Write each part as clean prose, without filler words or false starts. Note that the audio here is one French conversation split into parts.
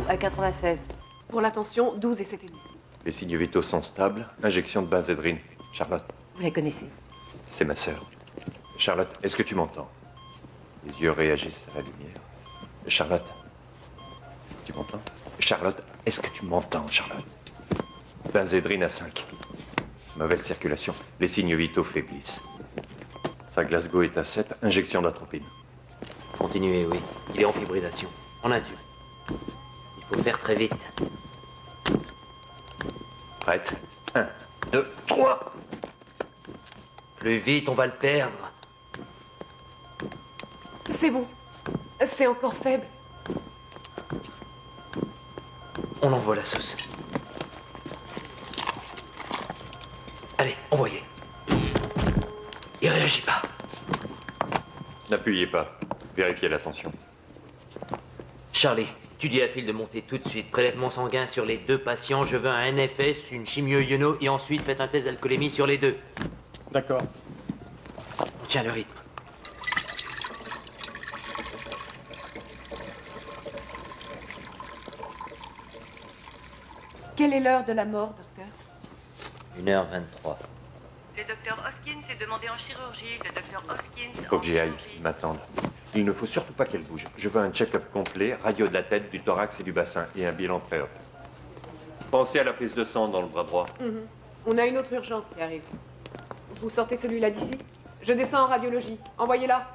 à 96. Pour la tension, 12 et 7,5. Les signes vitaux sont stables. Injection de benzédrine. Charlotte, Vous la connaissez? c'est ma sœur. Charlotte, est-ce que tu m'entends? Les yeux réagissent à la lumière. Charlotte, tu m'entends? Charlotte, est-ce que tu m'entends, Charlotte? Benzédrine à 5. Mauvaise circulation. Les signes vitaux faiblissent. Sa Glasgow est à 7. Injection d'atropine. Continuez, oui. Il est en fibrillation. En intube. Il faut faire très vite. Prête? 1, 2, 3. Plus vite, on va le perdre. C'est bon. C'est encore faible. On envoie la sauce. Allez, envoyez. Il réagit pas. N'appuyez pas. Vérifiez la tension. Charlie, tu dis à Phil de monter tout de suite. Prélèvement sanguin sur les 2 patients. Je veux un NFS, une chimio-iono et ensuite faites un test d'alcoolémie sur les 2. D'accord. On tient le rythme. Quelle est l'heure de la mort, docteur? 1h23. Le docteur Hoskins est demandé en chirurgie. Le docteur Hoskins. Faut que j'y aille. Ils m'attendent. Il ne faut surtout pas qu'elle bouge. Je veux un check-up complet, radio de la tête, du thorax et du bassin, et un bilan pré-op. Pensez à la prise de sang dans le bras droit. On a une autre urgence qui arrive. Vous sortez celui-là d'ici? Je descends en radiologie. Envoyez-la.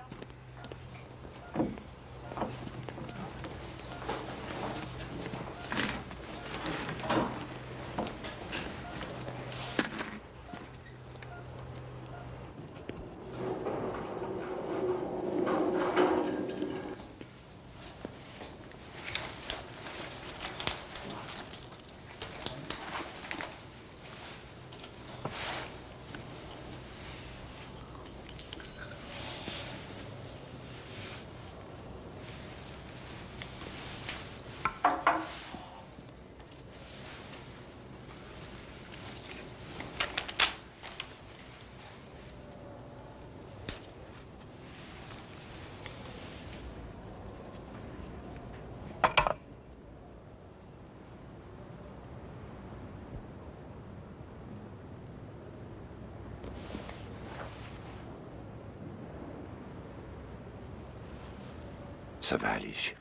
Ça va aller, chérie.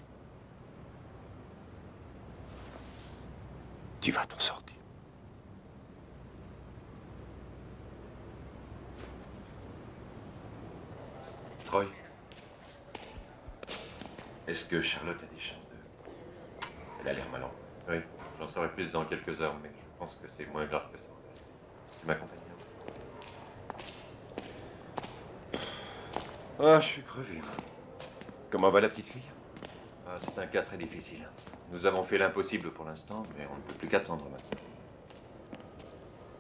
Tu vas t'en sortir. Troy, est-ce que Charlotte a des chances de... Elle a l'air malade. Oui, j'en saurai plus dans quelques heures, mais je pense que c'est moins grave que ça. Tu m'accompagnes? Ah, je suis crevé. Comment va la petite fille? Ah, c'est un cas très difficile. Nous avons fait l'impossible pour l'instant, mais on ne peut plus qu'attendre maintenant.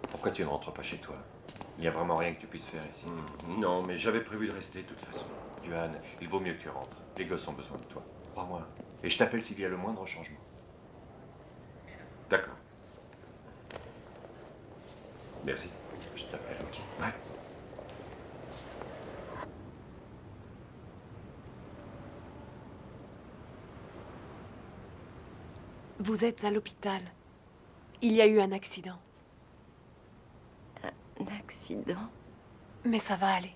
Pourquoi tu ne rentres pas chez toi? Il n'y a vraiment rien que tu puisses faire ici. Non, mais j'avais prévu de rester de toute façon. Johan, il vaut mieux que tu rentres. Les gosses ont besoin de toi. Crois-moi. Et je t'appelle s'il y a le moindre changement. D'accord. Merci. Je t'appelle, ok? Ouais. Vous êtes à l'hôpital. Il y a eu un accident. Un accident? Mais ça va aller.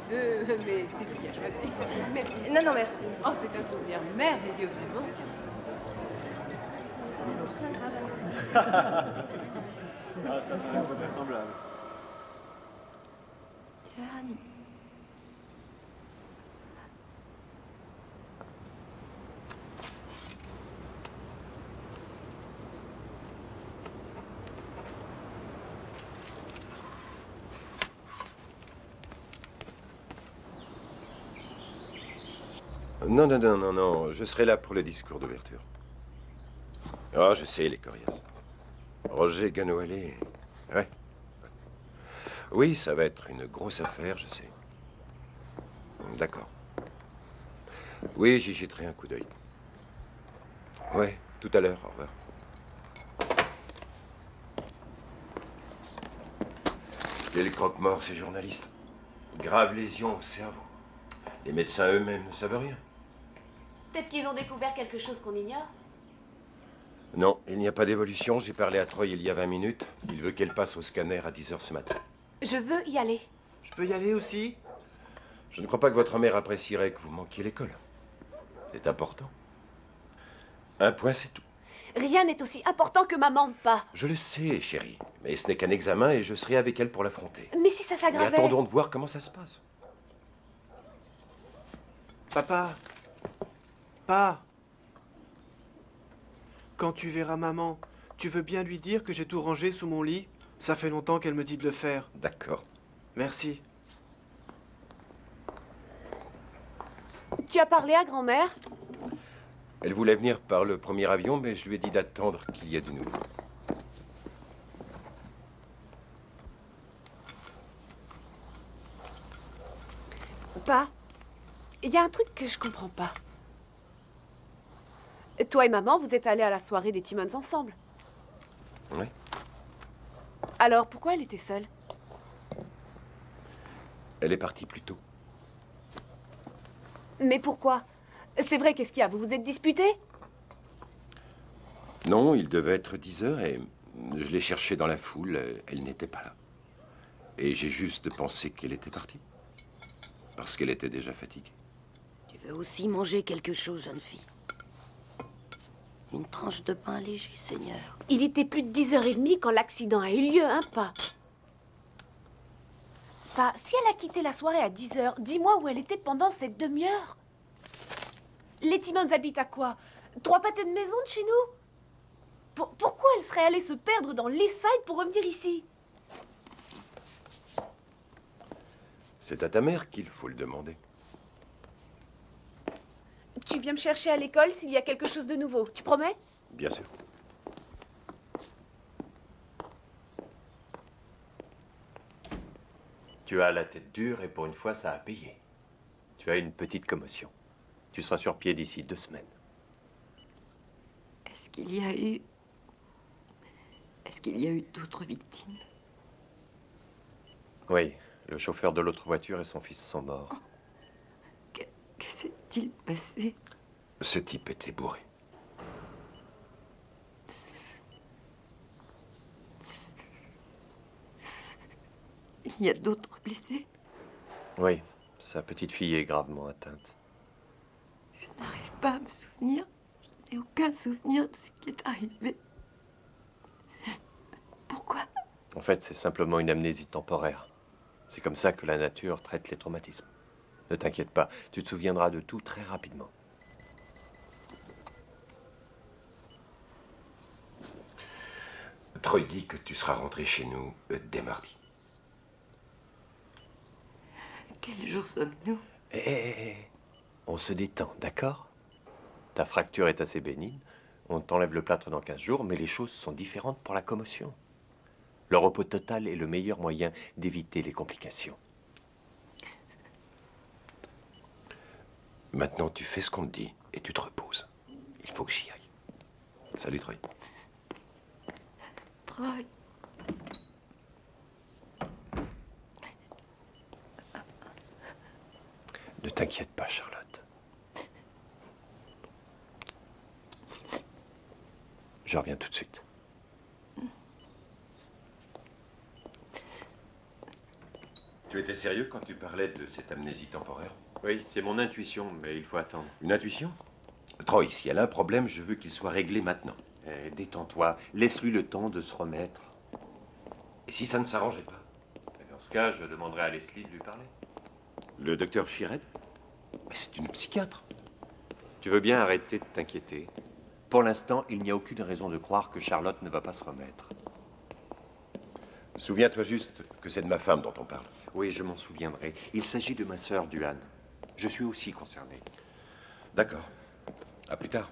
Mais c'est lui qui a choisi. Merci. Non, non, merci. Oh, c'est un souvenir merveilleux, vraiment. Ah, ça fait un peu vraisemblable. Johan. Non, non, non, non, non. Je serai là pour le discours d'ouverture. Ah, je sais, les coriaces. Roger Ganoualé. Ouais. Oui, ça va être une grosse affaire, je sais. D'accord. Oui, j'y jetterai un coup d'œil. Ouais, tout à l'heure, au revoir. Quel croque-mort, ces journalistes. Grave lésion au cerveau. Les médecins eux-mêmes ne savent rien. Peut-être qu'ils ont découvert quelque chose qu'on ignore. Non, il n'y a pas d'évolution. J'ai parlé à Troy il y a 20 minutes. Il veut qu'elle passe au scanner à 10 h ce matin. Je veux y aller. Je peux y aller aussi? Je ne crois pas que votre mère apprécierait que vous manquiez l'école. C'est important. Un point, c'est tout. Rien n'est aussi important que maman, pas. Je le sais, chérie. Mais ce n'est qu'un examen et je serai avec elle pour l'affronter. Mais si ça Mais s'aggravait... attendons de voir comment ça se passe. Papa. Pa. Quand tu verras maman, tu veux bien lui dire que j'ai tout rangé sous mon lit? Ça fait longtemps qu'elle me dit de le faire. D'accord. Merci. Tu as parlé à grand-mère? Elle voulait venir par le premier avion, mais je lui ai dit d'attendre qu'il y ait du nouveau. Pas. Il y a un truc que je comprends pas. Toi et maman, vous êtes allés à la soirée des Timmons ensemble. Oui. Alors, pourquoi elle était seule? Elle est partie plus tôt. Mais pourquoi? C'est vrai, qu'est-ce qu'il y a? Vous vous êtes disputés? Non, il devait être 10 h et je l'ai cherchée dans la foule. Elle n'était pas là. Et j'ai juste pensé qu'elle était partie. Parce qu'elle était déjà fatiguée. Tu veux aussi manger quelque chose, jeune fille? Une tranche de pain léger, Seigneur. Il était plus de 10h30 quand l'accident a eu lieu, hein, pas? Pas, si elle a quitté la soirée à 10h, dis-moi où elle était pendant cette demi-heure. Les Timmons habitent à quoi? 3 pâtés de maison de chez nous? Pourquoi elle serait allée se perdre dans l'East Side pour revenir ici? C'est à ta mère qu'il faut le demander. Tu viens me chercher à l'école s'il y a quelque chose de nouveau, tu promets? Bien sûr. Tu as la tête dure et pour une fois, ça a payé. Tu as une petite commotion. Tu seras sur pied d'ici 2 semaines. Est-ce qu'il y a eu... Est-ce qu'il y a eu d'autres victimes? Oui, le chauffeur de l'autre voiture et son fils sont morts. Que s'est-il passé? Ce type était bourré. Il y a d'autres blessés? Oui, sa petite fille est gravement atteinte. Je n'arrive pas à me souvenir. Je n'ai aucun souvenir de ce qui est arrivé. Pourquoi? En fait, c'est simplement une amnésie temporaire. C'est comme ça que la nature traite les traumatismes. Ne t'inquiète pas, tu te souviendras de tout très rapidement. Troy dit que tu seras rentré chez nous dès mardi. Quel jour sommes-nous? On se détend, d'accord? Ta fracture est assez bénigne. On t'enlève le plâtre dans 15 jours, mais les choses sont différentes pour la commotion. Le repos total est le meilleur moyen d'éviter les complications. Maintenant, tu fais ce qu'on te dit et tu te reposes. Il faut que j'y aille. Salut, Troy. Troy. Ne t'inquiète pas, Charlotte. Je reviens tout de suite. Tu étais sérieux quand tu parlais de cette amnésie temporaire? Oui, c'est mon intuition, mais il faut attendre. Une intuition? Troy, si elle a un problème, je veux qu'il soit réglé maintenant. Détends-toi, laisse-lui le temps de se remettre. Et si ça ne s'arrangeait pas? Et dans ce cas, je demanderai à Leslie de lui parler. Le docteur Chired? Mais c'est une psychiatre. Tu veux bien arrêter de t'inquiéter? Pour l'instant, il n'y a aucune raison de croire que Charlotte ne va pas se remettre. Souviens-toi juste que c'est de ma femme dont on parle. Oui, je m'en souviendrai. Il s'agit de ma sœur, Duane. Je suis aussi concerné. D'accord. À plus tard.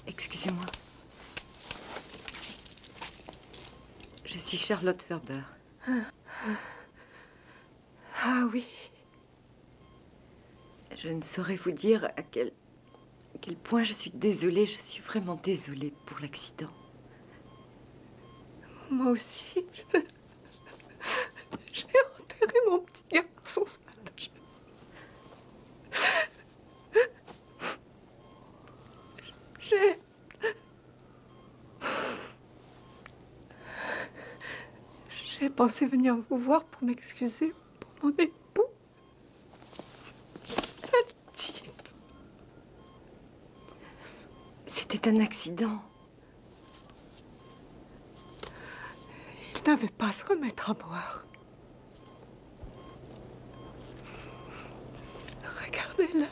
Excusez-moi. Je suis Charlotte Ferber. Ah oui. Je ne saurais vous dire à quel point je suis désolée. Je suis vraiment désolée pour l'accident. Moi aussi. J'ai enterré mon petit garçon ce matin. J'ai pensé venir vous voir pour m'excuser pour mon époux. Sale type. C'était un accident. Il n'avait pas à se remettre à boire. Regardez-la.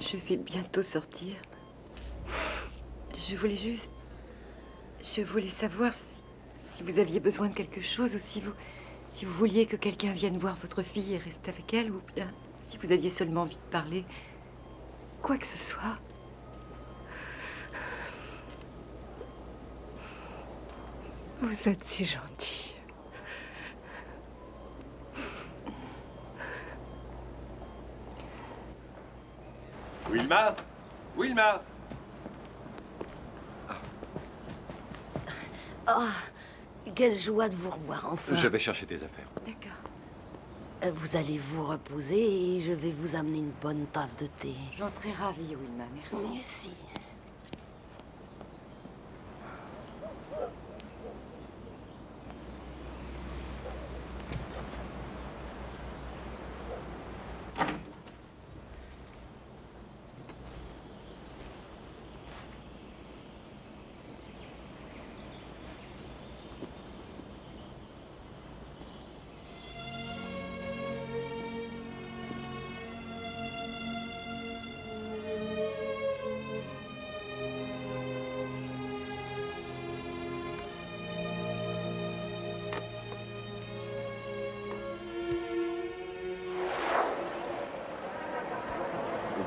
Je vais bientôt sortir. Je voulais savoir si vous aviez besoin de quelque chose ou si vous vouliez que quelqu'un vienne voir votre fille et reste avec elle, ou bien si vous aviez seulement envie de parler. Quoi que ce soit. Vous êtes si gentil. Wilma? Wilma? Ah, quelle joie de vous revoir enfin. Je vais chercher tes affaires. D'accord. Vous allez vous reposer et je vais vous amener une bonne tasse de thé. J'en serais ravie, Wilma, merci. Merci.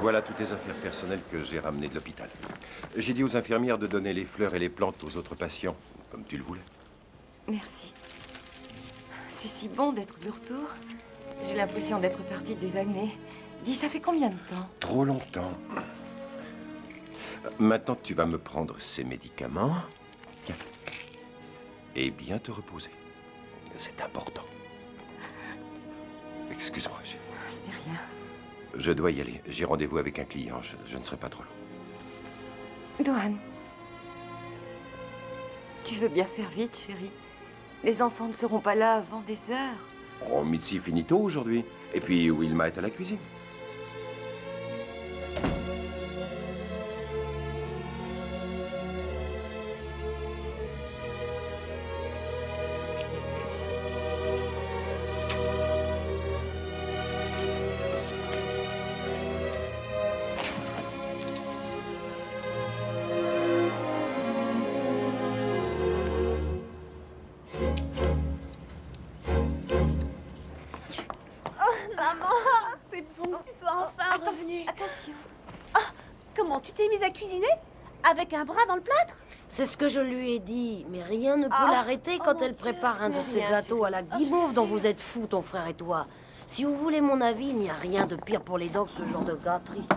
Voilà toutes les affaires personnelles que j'ai ramenées de l'hôpital. J'ai dit aux infirmières de donner les fleurs et les plantes aux autres patients, comme tu le voulais. Merci. C'est si bon d'être de retour. J'ai l'impression d'être partie des années. Dis, ça fait combien de temps? Trop longtemps. Maintenant, tu vas me prendre ces médicaments. Et bien te reposer. C'est important. Excuse-moi, C'était rien. je dois y aller. J'ai rendez-vous avec un client. Je ne serai pas trop long. Dohan, tu veux bien faire vite, chérie? Les enfants ne seront pas là avant des heures. Oh, Mitzi finit tôt aujourd'hui. Et puis, Wilma est à la cuisine. Maman, c'est bon que tu sois enfin revenue. Attention. Comment tu t'es mise à cuisiner? Avec un bras dans le plâtre? C'est ce que je lui ai dit, mais rien ne peut Ah. l'arrêter quand Oh, elle mon prépare Dieu, un de c'est ces rien, gâteaux chérie. à la Oh, guimauve je dont te vous jure. êtes fous, ton frère et toi. Si vous voulez mon avis, il n'y a rien de pire pour les dents que ce genre de gâterie.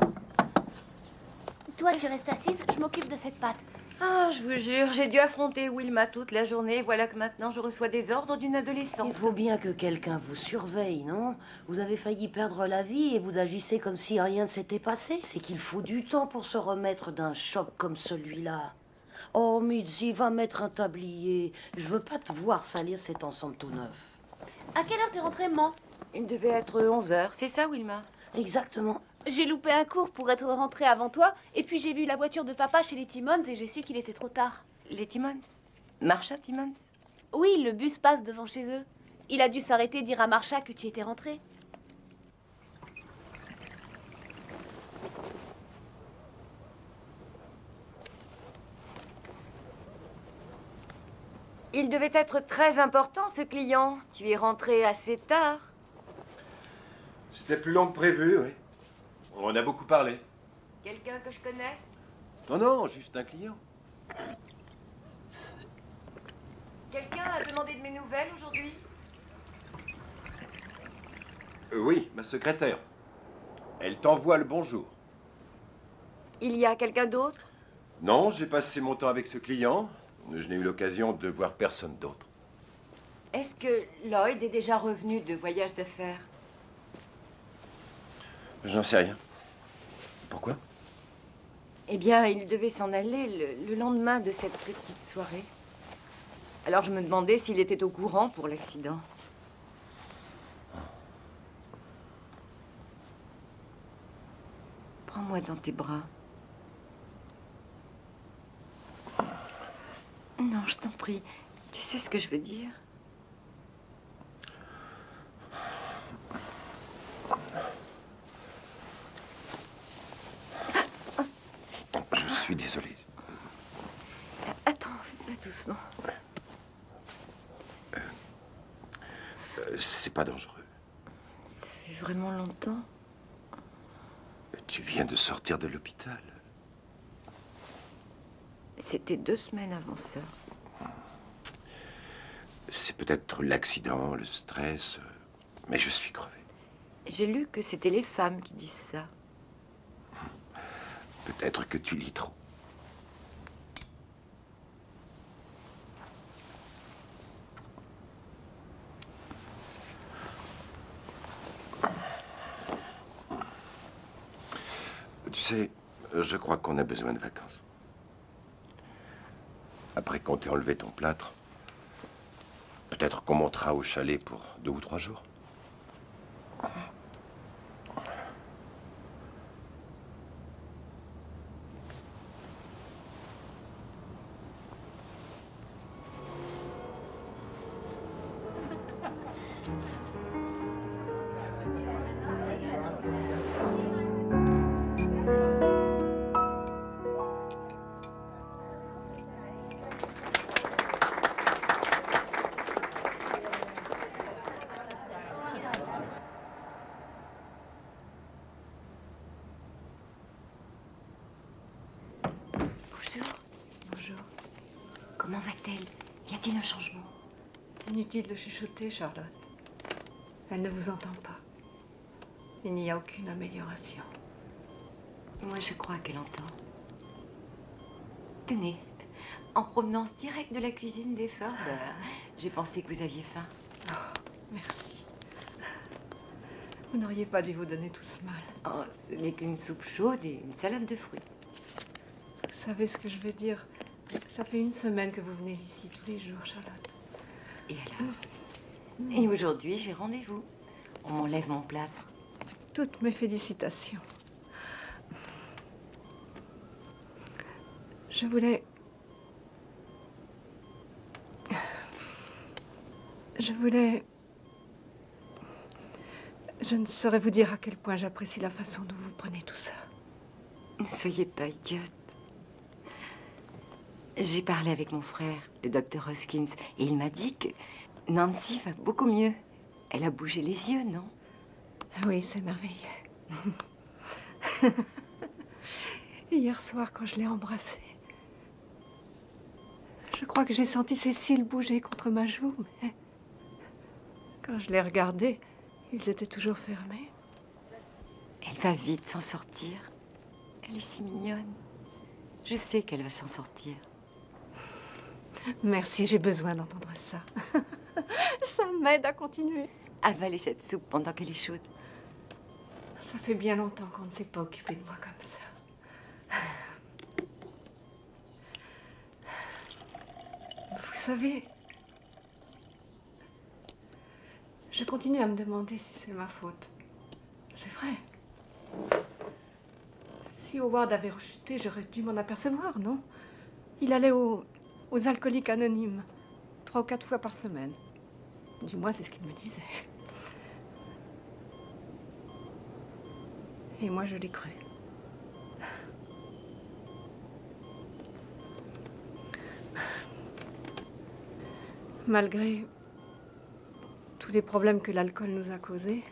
Toi, tu restes assise, je m'occupe de cette pâte. Ah, je vous jure, j'ai dû affronter Wilma toute la journée. Voilà que maintenant je reçois des ordres d'une adolescente. Il faut bien que quelqu'un vous surveille, non? Vous avez failli perdre la vie et vous agissez comme si rien ne s'était passé. C'est qu'il faut du temps pour se remettre d'un choc comme celui-là. Oh, Mitzi, va mettre un tablier. Je veux pas te voir salir cet ensemble tout neuf. À quelle heure t'es rentrée, maman? Il devait être 11h, c'est ça, Wilma? Exactement. J'ai loupé un cours pour être rentrée avant toi, et puis j'ai vu la voiture de papa chez les Timmons et j'ai su qu'il était trop tard. Les Timmons? Marsha Timmons? Oui, le bus passe devant chez eux. Il a dû s'arrêter dire à Marsha que tu étais rentrée. Il devait être très important, ce client. Tu es rentré assez tard. C'était plus long que prévu, oui. On a beaucoup parlé. Quelqu'un que je connais? Non, non, juste un client. Quelqu'un a demandé de mes nouvelles aujourd'hui? Oui, ma secrétaire. Elle t'envoie le bonjour. Il y a quelqu'un d'autre? Non, j'ai passé mon temps avec ce client. Je n'ai eu l'occasion de voir personne d'autre. Est-ce que Lloyd est déjà revenu de voyage d'affaires? Je n'en sais rien. Pourquoi? Eh bien, il devait s'en aller le lendemain de cette petite soirée. Alors je me demandais s'il était au courant pour l'accident. Prends-moi dans tes bras. Non, je t'en prie. Tu sais ce que je veux dire? Je suis désolé. Attends, va doucement. C'est pas dangereux. Ça fait vraiment longtemps. Tu viens de sortir de l'hôpital. C'était 2 semaines avant ça. C'est peut-être l'accident, le stress, mais je suis crevé. J'ai lu que c'était les femmes qui disent ça. Peut-être que tu lis trop. Tu sais, je crois qu'on a besoin de vacances. Après qu'on t'ait enlevé ton plâtre, peut-être qu'on montera au chalet pour 2 ou 3 jours. Bonjour. Bonjour. Comment va-t-elle? Y a-t-il un changement? Inutile de chuchoter, Charlotte. Elle ne vous entend pas. Il n'y a aucune amélioration. Moi, je crois qu'elle entend. Tenez, en provenance directe de la cuisine des Ferber, j'ai pensé que vous aviez faim. Oh, merci. Vous n'auriez pas dû vous donner tout ce mal. Oh, ce n'est qu'une soupe chaude et une salade de fruits. Vous savez ce que je veux dire? Ça fait 1 semaine que vous venez ici tous les jours, Charlotte. Et alors? Et aujourd'hui, j'ai rendez-vous. On m'enlève mon plâtre. Toutes mes félicitations. Je voulais... Je ne saurais vous dire à quel point j'apprécie la façon dont vous prenez tout ça. Ne soyez pas idiote. J'ai parlé avec mon frère, le docteur Hoskins, et il m'a dit que Nancy va beaucoup mieux. Elle a bougé les yeux, non? Oui, c'est merveilleux. Hier soir, quand je l'ai embrassée, je crois que j'ai senti ses cils bouger contre ma joue, mais quand je l'ai regardée, ils étaient toujours fermés. Elle va vite s'en sortir. Elle est si mignonne. Je sais qu'elle va s'en sortir. Merci, j'ai besoin d'entendre ça. Ça m'aide à continuer. Avalez cette soupe pendant qu'elle est chaude. Ça fait bien longtemps qu'on ne s'est pas occupé de moi comme ça. Vous savez, je continue à me demander si c'est ma faute. C'est vrai. Si Howard avait rechuté, j'aurais dû m'en apercevoir, non? Il allait aux alcooliques anonymes 3 ou 4 fois par semaine. Du moins, c'est ce qu'il me disait. Et moi, je l'ai cru. Malgré tous les problèmes que l'alcool nous a causés,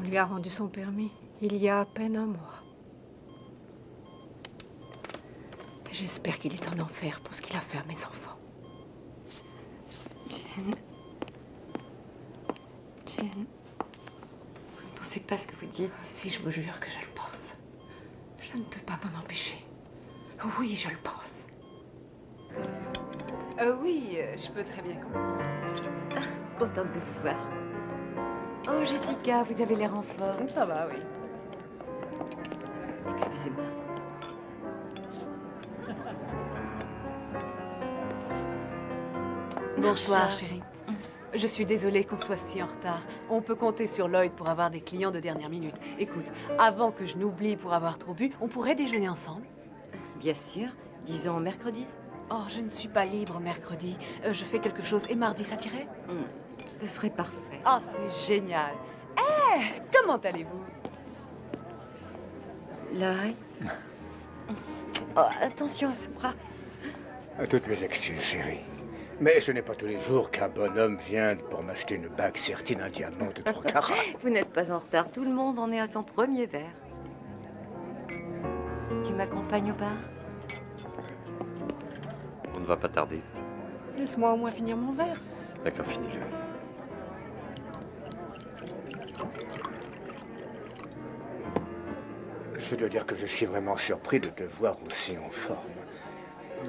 lui a rendu son permis il y a à peine un mois. J'espère qu'il est en enfer pour ce qu'il a fait à mes enfants. Jane. Jane. Vous ne pensez pas ce que vous dites? Si, je vous jure que je le pense. Je ne peux pas m'en empêcher. Oui, je le pense. Oui, je peux très bien comprendre. Contente de vous voir. Oh, Jessica, vous avez l'air en forme. Ça va, oui. Excusez-moi. Bonsoir, chérie. Je suis désolée qu'on soit si en retard. On peut compter sur Lloyd pour avoir des clients de dernière minute. Écoute, avant que je n'oublie pour avoir trop bu, on pourrait déjeuner ensemble? Bien sûr. Disons mercredi. Oh, je ne suis pas libre mercredi. Je fais quelque chose. Et mardi, ça t'irait? Ce serait parfait. Oh, c'est génial. Eh, comment allez-vous? Lloyd. Oh, attention à ce bras. Toutes mes excuses, chérie. Mais ce n'est pas tous les jours qu'un bonhomme vient pour m'acheter une bague sertie d'un diamant de 3 carats. Vous n'êtes pas en retard. Tout le monde en est à son premier verre. Tu m'accompagnes au bar? On ne va pas tarder. Laisse-moi au moins finir mon verre. D'accord, finis-le. Je dois dire que je suis vraiment surpris de te voir aussi en forme.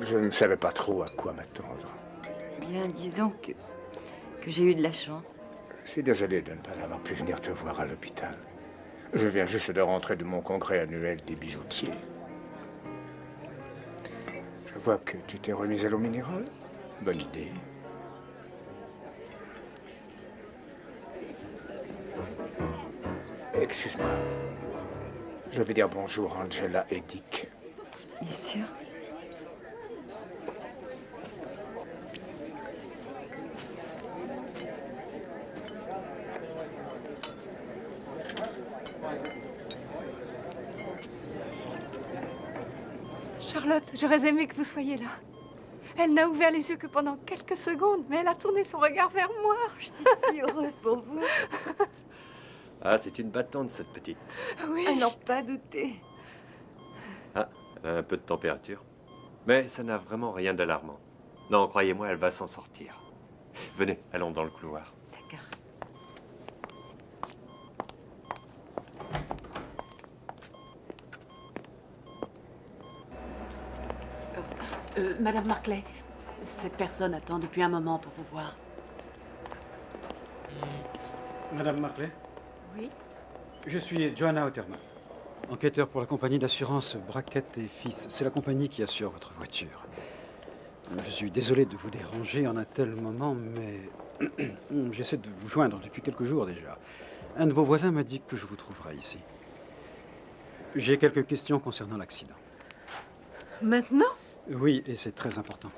Je ne savais pas trop à quoi m'attendre. Bien, disons que j'ai eu de la chance. Je suis désolé de ne pas avoir pu venir te voir à l'hôpital. Je viens juste de rentrer de mon congrès annuel des bijoutiers. Je vois que tu t'es remise à l'eau minérale. Bonne idée. Excuse-moi. Je vais dire bonjour à Angela et Dick. Bien sûr. Charlotte, j'aurais aimé que vous soyez là. Elle n'a ouvert les yeux que pendant quelques secondes, mais elle a tourné son regard vers moi. Je suis si heureuse pour vous. Ah, c'est une battante, cette petite. Oui. À n'en pas douter. Ah, elle a un peu de température. Mais ça n'a vraiment rien d'alarmant. Non, croyez-moi, elle va s'en sortir. Venez, allons dans le couloir. D'accord. Madame Marclay, cette personne attend depuis un moment pour vous voir. Madame Marclay? Oui. Je suis Johanna Otterman, enquêteur pour la compagnie d'assurance Brackett et Fils. C'est la compagnie qui assure votre voiture. Je suis désolé de vous déranger en un tel moment, mais j'essaie de vous joindre depuis quelques jours déjà. Un de vos voisins m'a dit que je vous trouverai ici. J'ai quelques questions concernant l'accident. Maintenant? Oui, et c'est très important.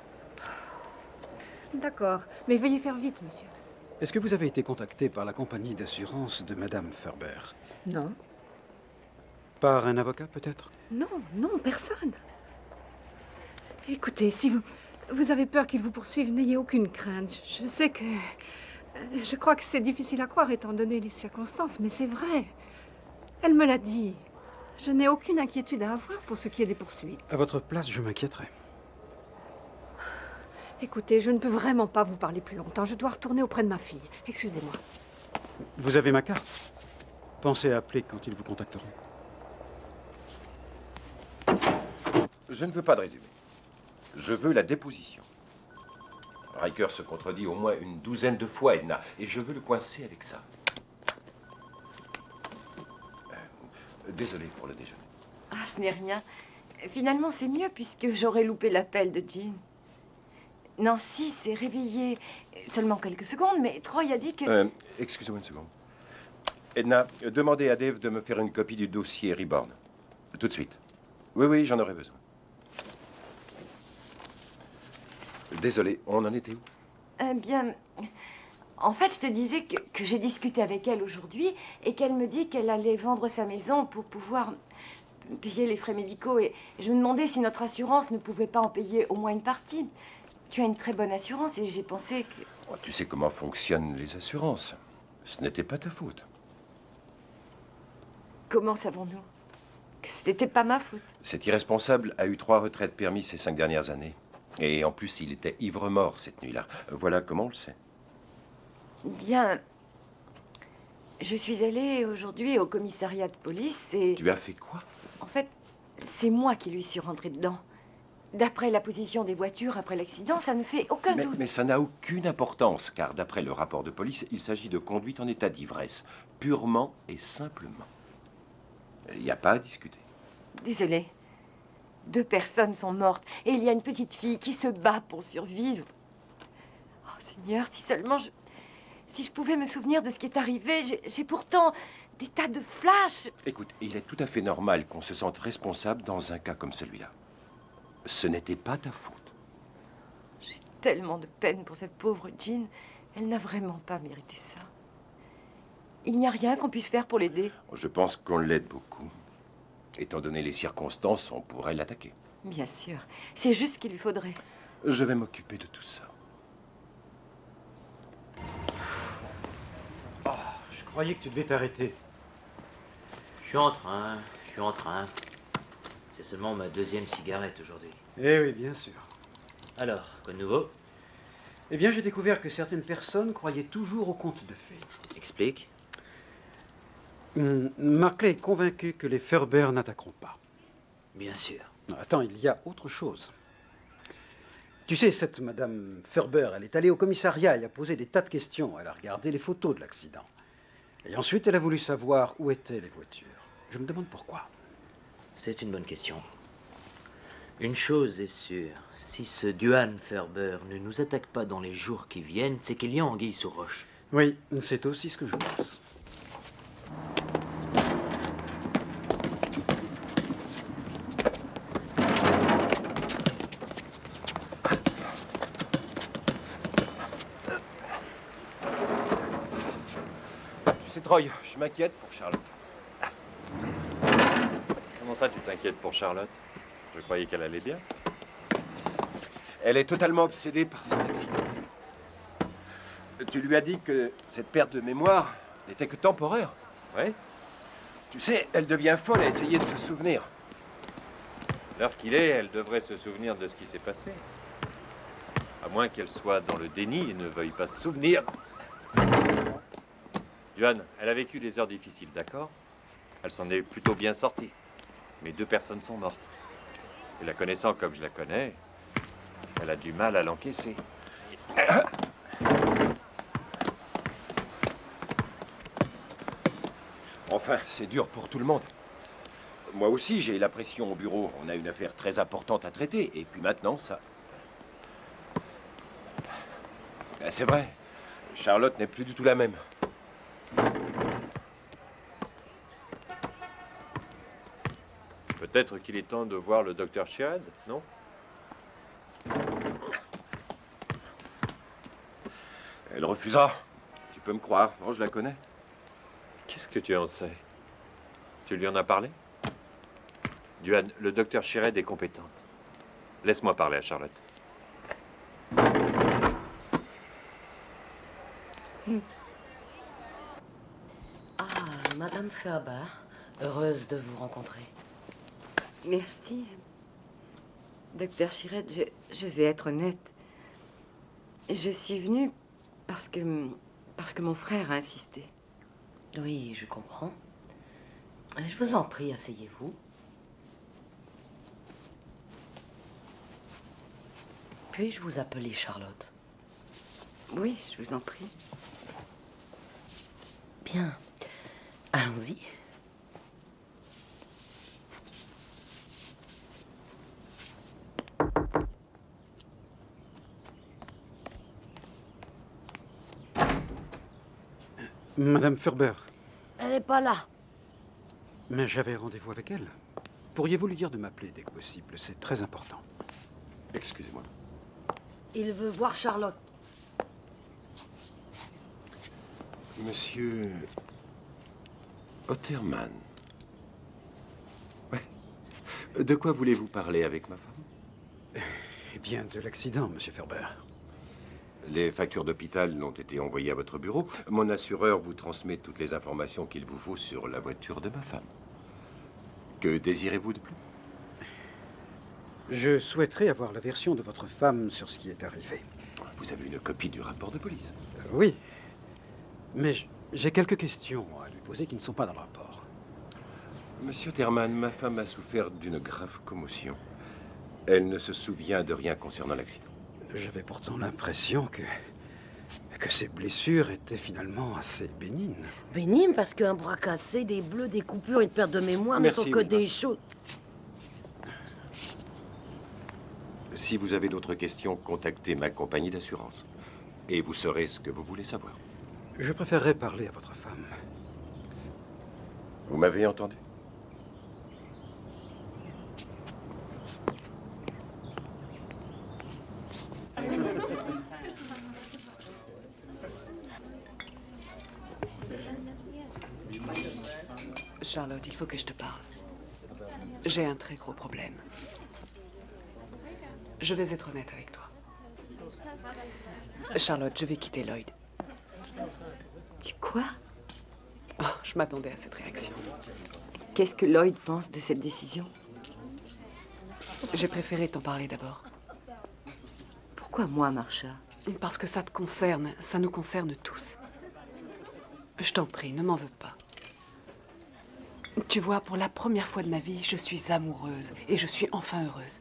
D'accord, mais veuillez faire vite, monsieur. Est-ce que vous avez été contacté par la compagnie d'assurance de Madame Ferber? Non. Par un avocat, peut-être? Non, non, personne. Écoutez, si vous avez peur qu'il vous poursuive, n'ayez aucune crainte. Je sais que... Je crois que c'est difficile à croire étant donné les circonstances, mais c'est vrai. Elle me l'a dit. Je n'ai aucune inquiétude à avoir pour ce qui est des poursuites. À votre place, je m'inquiéterais. Écoutez, je ne peux vraiment pas vous parler plus longtemps. Je dois retourner auprès de ma fille. Excusez-moi. Vous avez ma carte. Pensez à appeler quand ils vous contacteront. Je ne veux pas de résumé. Je veux la déposition. Riker se contredit au moins une douzaine de fois, Edna, et je veux le coincer avec ça. Désolé pour le déjeuner. Ah, ce n'est rien. Finalement, c'est mieux puisque j'aurais loupé l'appel de Jean. Nancy s'est réveillée seulement quelques secondes, mais Troy a dit que... Excusez-moi une seconde. Edna, demandez à Dave de me faire une copie du dossier Reborn. Tout de suite. Oui, oui, j'en aurai besoin. Désolé, on en était où? Bien... En fait, je te disais que j'ai discuté avec elle aujourd'hui et qu'elle me dit qu'elle allait vendre sa maison pour pouvoir payer les frais médicaux. Et je me demandais si notre assurance ne pouvait pas en payer au moins une partie. Tu as une très bonne assurance et j'ai pensé que... Oh, tu sais comment fonctionnent les assurances. Ce n'était pas ta faute. Comment savons-nous que ce n'était pas ma faute? Cet irresponsable a eu 3 retraites permis ces 5 dernières années. Et en plus, il était ivre-mort cette nuit-là. Voilà comment on le sait. Bien. Je suis allée aujourd'hui au commissariat de police et... Tu as fait quoi? En fait, c'est moi qui lui suis rentrée dedans. D'après la position des voitures après l'accident, ça ne fait aucun doute. Mais ça n'a aucune importance, car d'après le rapport de police, il s'agit de conduite en état d'ivresse. Purement et simplement. Il n'y a pas à discuter. Désolée. 2 personnes sont mortes et il y a une petite fille qui se bat pour survivre. Oh Seigneur, si seulement si je pouvais me souvenir de ce qui est arrivé, j'ai pourtant des tas de flashs. Écoute, il est tout à fait normal qu'on se sente responsable dans un cas comme celui-là. Ce n'était pas ta faute. J'ai tellement de peine pour cette pauvre Jean. Elle n'a vraiment pas mérité ça. Il n'y a rien qu'on puisse faire pour l'aider. Je pense qu'on l'aide beaucoup. Étant donné les circonstances, on pourrait l'attaquer. Bien sûr. C'est juste ce qu'il lui faudrait. Je vais m'occuper de tout ça. Oh, je croyais que tu devais t'arrêter. Je suis en train. C'est seulement ma 2e cigarette aujourd'hui. Eh oui, bien sûr. Alors, quoi de nouveau? Eh bien, j'ai découvert que certaines personnes croyaient toujours aux contes de fées. Explique. Marclay est convaincu que les Ferber n'attaqueront pas. Bien sûr. Non, attends, il y a autre chose. Tu sais, cette Madame Ferber, elle est allée au commissariat et a posé des tas de questions. Elle a regardé les photos de l'accident. Et ensuite, elle a voulu savoir où étaient les voitures. Je me demande pourquoi. C'est une bonne question. Une chose est sûre, si ce Duane Ferber ne nous attaque pas dans les jours qui viennent, c'est qu'il y a anguille sous roche. Oui, c'est aussi ce que je pense. Tu sais, Troy, je m'inquiète pour Charlotte. Comment ça, tu t'inquiètes pour Charlotte? Je croyais qu'elle allait bien. Elle est totalement obsédée par cet accident. Tu lui as dit que cette perte de mémoire n'était que temporaire. Oui. Tu sais, elle devient folle à essayer de se souvenir. L'heure qu'il est, elle devrait se souvenir de ce qui s'est passé. À moins qu'elle soit dans le déni et ne veuille pas se souvenir. Duane, elle a vécu des heures difficiles, d'accord? Elle s'en est plutôt bien sortie. Mais 2 personnes sont mortes. Et la connaissant comme je la connais, elle a du mal à l'encaisser. Enfin, c'est dur pour tout le monde. Moi aussi, j'ai la pression au bureau. On a une affaire très importante à traiter. Et puis maintenant, ça... C'est vrai. Charlotte n'est plus du tout la même. Peut-être qu'il est temps de voir le docteur Sheard, non? Elle refusera. Tu peux me croire. Bon, je la connais. Qu'est-ce que tu en sais? Tu lui en as parlé? Duane, le docteur Sheard est compétente. Laisse-moi parler à Charlotte. Ah, Madame Ferber, heureuse de vous rencontrer. Merci. Docteur Chirette, je vais être honnête. Je suis venue parce que mon frère a insisté. Oui, je comprends. Je vous en prie, asseyez-vous. Puis-je vous appeler Charlotte? Oui, je vous en prie. Bien. Allons-y. Madame Ferber. Elle n'est pas là. Mais j'avais rendez-vous avec elle. Pourriez-vous lui dire de m'appeler dès que possible? C'est très important. Excusez-moi. Il veut voir Charlotte. Monsieur Otterman. Ouais. De quoi voulez-vous parler avec ma femme? Eh bien, de l'accident, monsieur Ferber. Les factures d'hôpital n'ont été envoyées à votre bureau. Mon assureur vous transmet toutes les informations qu'il vous faut sur la voiture de ma femme. Que désirez-vous de plus? Je souhaiterais avoir la version de votre femme sur ce qui est arrivé. Vous avez une copie du rapport de police? Oui. Mais j'ai quelques questions à lui poser qui ne sont pas dans le rapport. Monsieur Terman, ma femme a souffert d'une grave commotion. Elle ne se souvient de rien concernant l'accident. J'avais pourtant l'impression que ces blessures étaient finalement assez bénignes. Bénigne parce qu'un bras cassé, des bleus, des coupures, une perte de mémoire ne Merci, sont que Wilma. des choses. Si vous avez d'autres questions, contactez ma compagnie d'assurance. Et vous saurez ce que vous voulez savoir. Je préférerais parler à votre femme. Vous m'avez entendu? Charlotte, il faut que je te parle. J'ai un très gros problème. Je vais être honnête avec toi. Charlotte, je vais quitter Lloyd. Tu quoi? Oh, je m'attendais à cette réaction. Qu'est-ce que Lloyd pense de cette décision? J'ai préféré t'en parler d'abord. Pourquoi moi, Marcia? Parce que ça te concerne, ça nous concerne tous. Je t'en prie, ne m'en veux pas. Tu vois, pour la première fois de ma vie, je suis amoureuse et je suis enfin heureuse.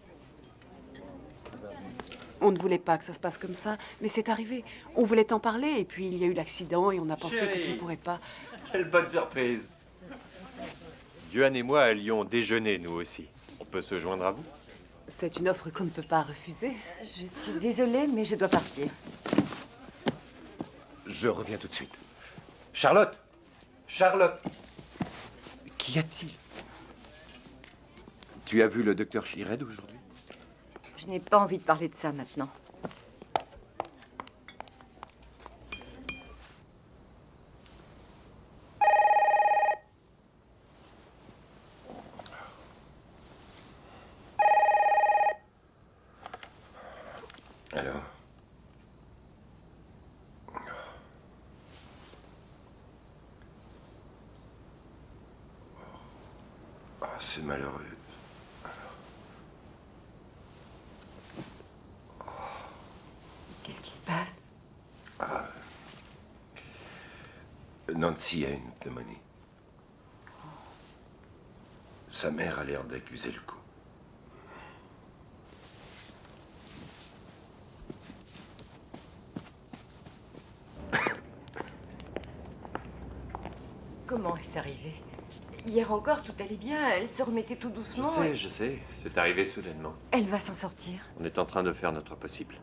On ne voulait pas que ça se passe comme ça, mais c'est arrivé. On voulait t'en parler et puis il y a eu l'accident et on a pensé que tu ne pourrais pas. Quelle bonne surprise. Duane et moi allions déjeuner, nous aussi. On peut se joindre à vous? C'est une offre qu'on ne peut pas refuser. Je suis désolée, mais je dois partir. Je reviens tout de suite. Charlotte! Charlotte! Qu'y a-t-il? Tu as vu le docteur Shearhead aujourd'hui? Je n'ai pas envie de parler de ça maintenant. Alors? Ah, c'est malheureux. Qu'est-ce qui se passe? Ah. Nancy a une pneumonie. Sa mère a l'air d'accuser le coup. Comment est-ce arrivé? Hier encore, tout allait bien. Elle se remettait tout doucement. Je sais, c'est arrivé soudainement. Elle va s'en sortir. On est en train de faire notre possible.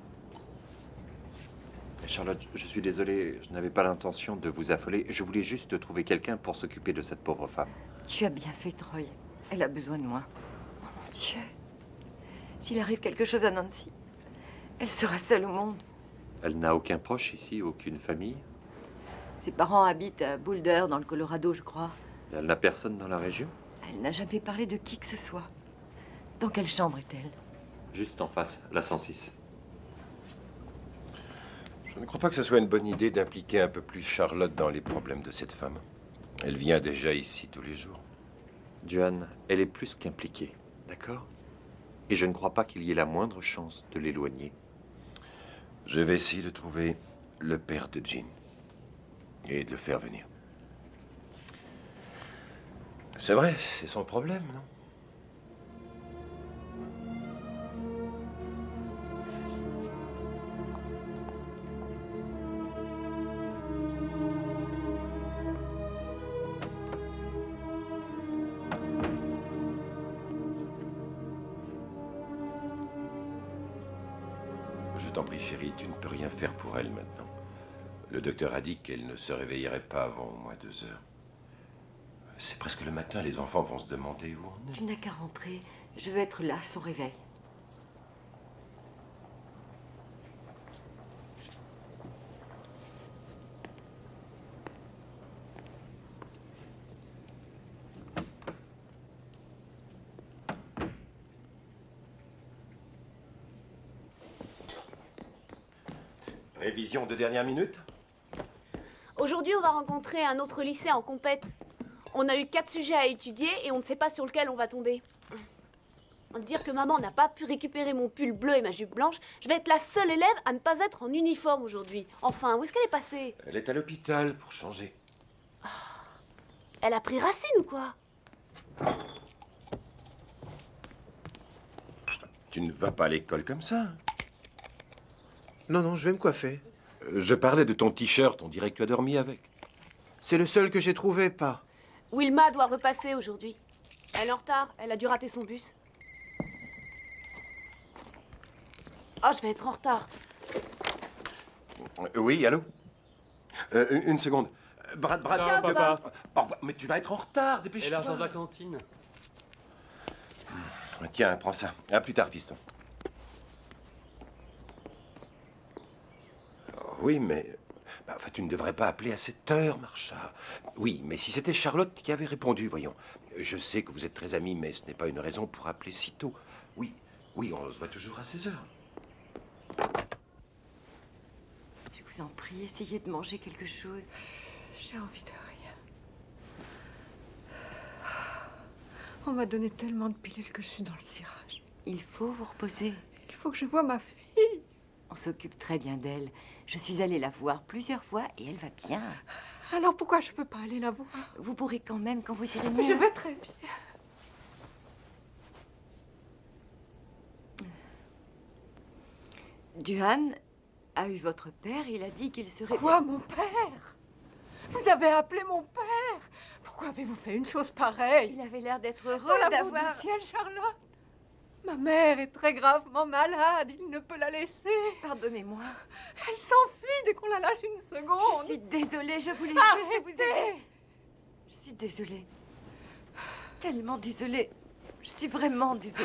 Charlotte, je suis désolé, je n'avais pas l'intention de vous affoler. Je voulais juste trouver quelqu'un pour s'occuper de cette pauvre femme. Tu as bien fait, Troy. Elle a besoin de moi. Oh mon Dieu. S'il arrive quelque chose à Nancy, elle sera seule au monde. Elle n'a aucun proche ici, aucune famille. Ses parents habitent à Boulder, dans le Colorado, je crois. Elle n'a personne dans la région? Elle n'a jamais parlé de qui que ce soit. Dans quelle chambre est-elle? Juste en face, la 106. Je ne crois pas que ce soit une bonne idée d'impliquer un peu plus Charlotte dans les problèmes de cette femme. Elle vient déjà ici tous les jours. Duane, elle est plus qu'impliquée, d'accord? Et je ne crois pas qu'il y ait la moindre chance de l'éloigner. Je vais essayer de trouver le père de Jean et de le faire venir. C'est vrai, c'est son problème, non? Je t'en prie, chérie, tu ne peux rien faire pour elle maintenant. Le docteur a dit qu'elle ne se réveillerait pas avant au moins 2 heures. C'est presque le matin, les enfants vont se demander où on est. Tu n'as qu'à rentrer. Je veux être là à son réveil. Révision de dernière minute? Aujourd'hui, on va rencontrer un autre lycée en compète. On a eu 4 sujets à étudier et on ne sait pas sur lequel on va tomber. Dire que maman n'a pas pu récupérer mon pull bleu et ma jupe blanche, je vais être la seule élève à ne pas être en uniforme aujourd'hui. Enfin, où est-ce qu'elle est passée? Elle est à l'hôpital pour changer. Elle a pris racine ou quoi? Tu ne vas pas à l'école comme ça. Non, non, je vais me coiffer. Je parlais de ton t-shirt, on dirait que tu as dormi avec. C'est le seul que j'ai trouvé, pas. Wilma doit repasser aujourd'hui. Elle est en retard, elle a dû rater son bus. Oh, je vais être en retard. Oui, allô? Une seconde. Brad, Ciao, papa. Au revoir. Mais tu vas être en retard, dépêche-toi. Et l'argent de la cantine? Tiens, prends ça. À plus tard, fiston. Oui, mais... enfin, tu ne devrais pas appeler à cette heure, Marcia. Oui, mais si c'était Charlotte qui avait répondu, voyons. Je sais que vous êtes très amis, mais ce n'est pas une raison pour appeler si tôt. Oui, on se voit toujours à 16 heures. Je vous en prie, essayez de manger quelque chose. J'ai envie de rien. On m'a donné tellement de pilules que je suis dans le cirage. Il faut vous reposer. Il faut que je voie ma fille. On s'occupe très bien d'elle. Je suis allée la voir plusieurs fois et elle va bien. Alors pourquoi je peux pas aller la voir? Vous pourrez quand même quand vous irez mieux. Je vais très bien. Duhan a eu votre père, il a dit qu'il serait... Quoi, mon père? Vous avez appelé mon père? Pourquoi avez-vous fait une chose pareille? Il avait l'air d'être heureux Oh, l'amour d'avoir... du ciel, Charlotte! Ma mère est très gravement malade, il ne peut la laisser. Pardonnez-moi. Elle s'enfuit dès qu'on la lâche une seconde. Je suis désolée, je voulais Arrêtez. juste vous aider. Je suis désolée. Tellement désolée. Je suis vraiment désolée.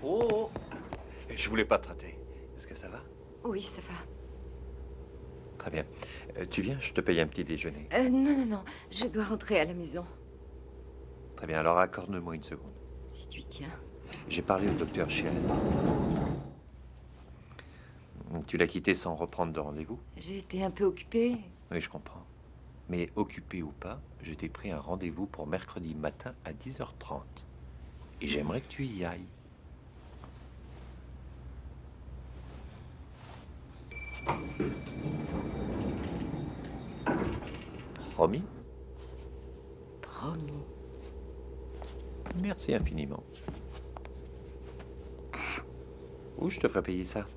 Oh! Je voulais pas te rater. Est-ce que ça va? Oui, ça va. Très bien. Tu viens, je te paye un petit déjeuner. Non. Je dois rentrer à la maison. Très bien, alors accorde-moi une seconde. Si tu y tiens. J'ai parlé au docteur Chial. Tu l'as quitté sans reprendre de rendez-vous? J'ai été un peu occupée. Oui, je comprends. Mais occupé ou pas, je t'ai pris un rendez-vous pour mercredi matin à 10h30. Et j'aimerais que tu y ailles. Promis? Promis. Merci infiniment. Où je te ferai payer ça?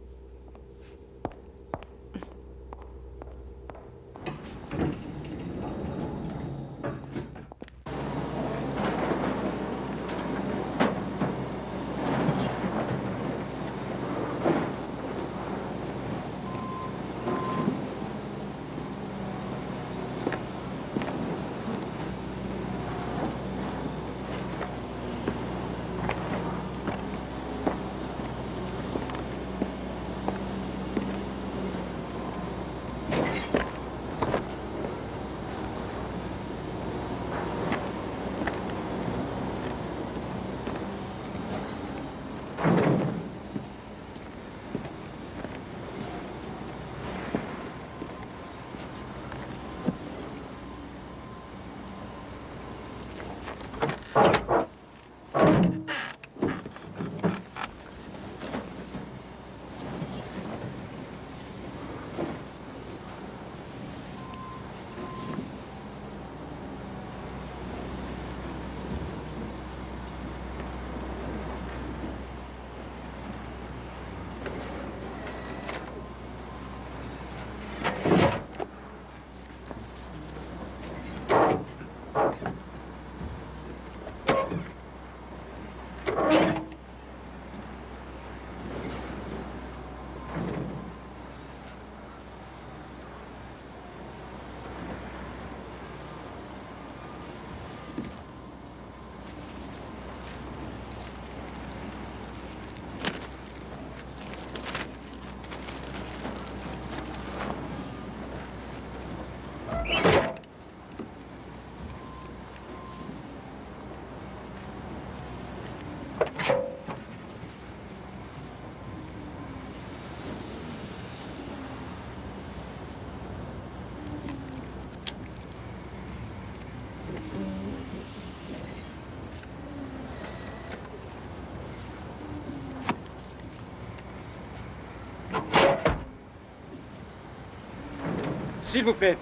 S'il vous plaît,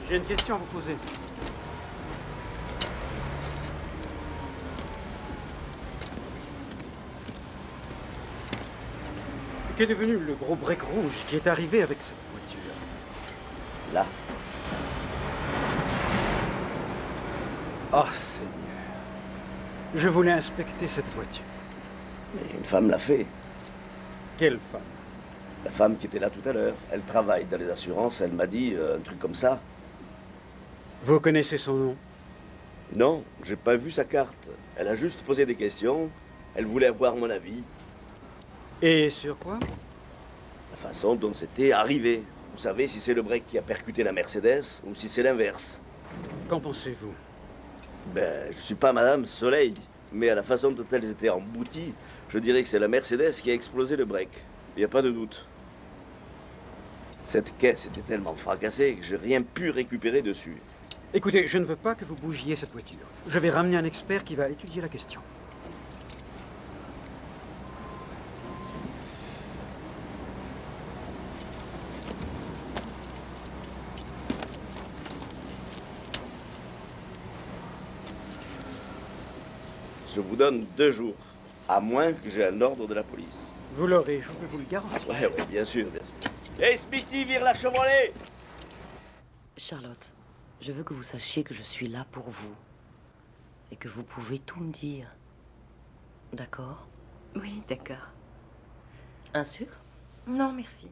j'ai une question à vous poser. Qu'est devenu le gros break rouge qui est arrivé avec cette voiture? Là. Oh, Seigneur. Je voulais inspecter cette voiture. Mais une femme l'a fait. Quelle femme? La femme qui était là tout à l'heure. Elle travaille dans les assurances. Elle m'a dit un truc comme ça. Vous connaissez son nom? Non, j'ai pas vu sa carte. Elle a juste posé des questions. Elle voulait avoir mon avis. Et sur quoi? La façon dont c'était arrivé. Vous savez si c'est le break qui a percuté la Mercedes ou si c'est l'inverse. Qu'en pensez-vous? Ben, je suis pas Madame Soleil. Mais à la façon dont elles étaient embouties, je dirais que c'est la Mercedes qui a explosé le break. Il n'y a pas de doute. Cette caisse était tellement fracassée que j'ai rien pu récupérer dessus. Écoutez, je ne veux pas que vous bougiez cette voiture. Je vais ramener un expert qui va étudier la question. Je vous donne 2 jours, à moins que j'ai un ordre de la police. Vous l'aurez, je peux vous le garantir. Ouais, bien sûr, bien sûr. Hey, Smithy, vire la Chevrolet! Charlotte, je veux que vous sachiez que je suis là pour vous. Et que vous pouvez tout me dire. D'accord? Oui, d'accord. Un sucre? Non, merci.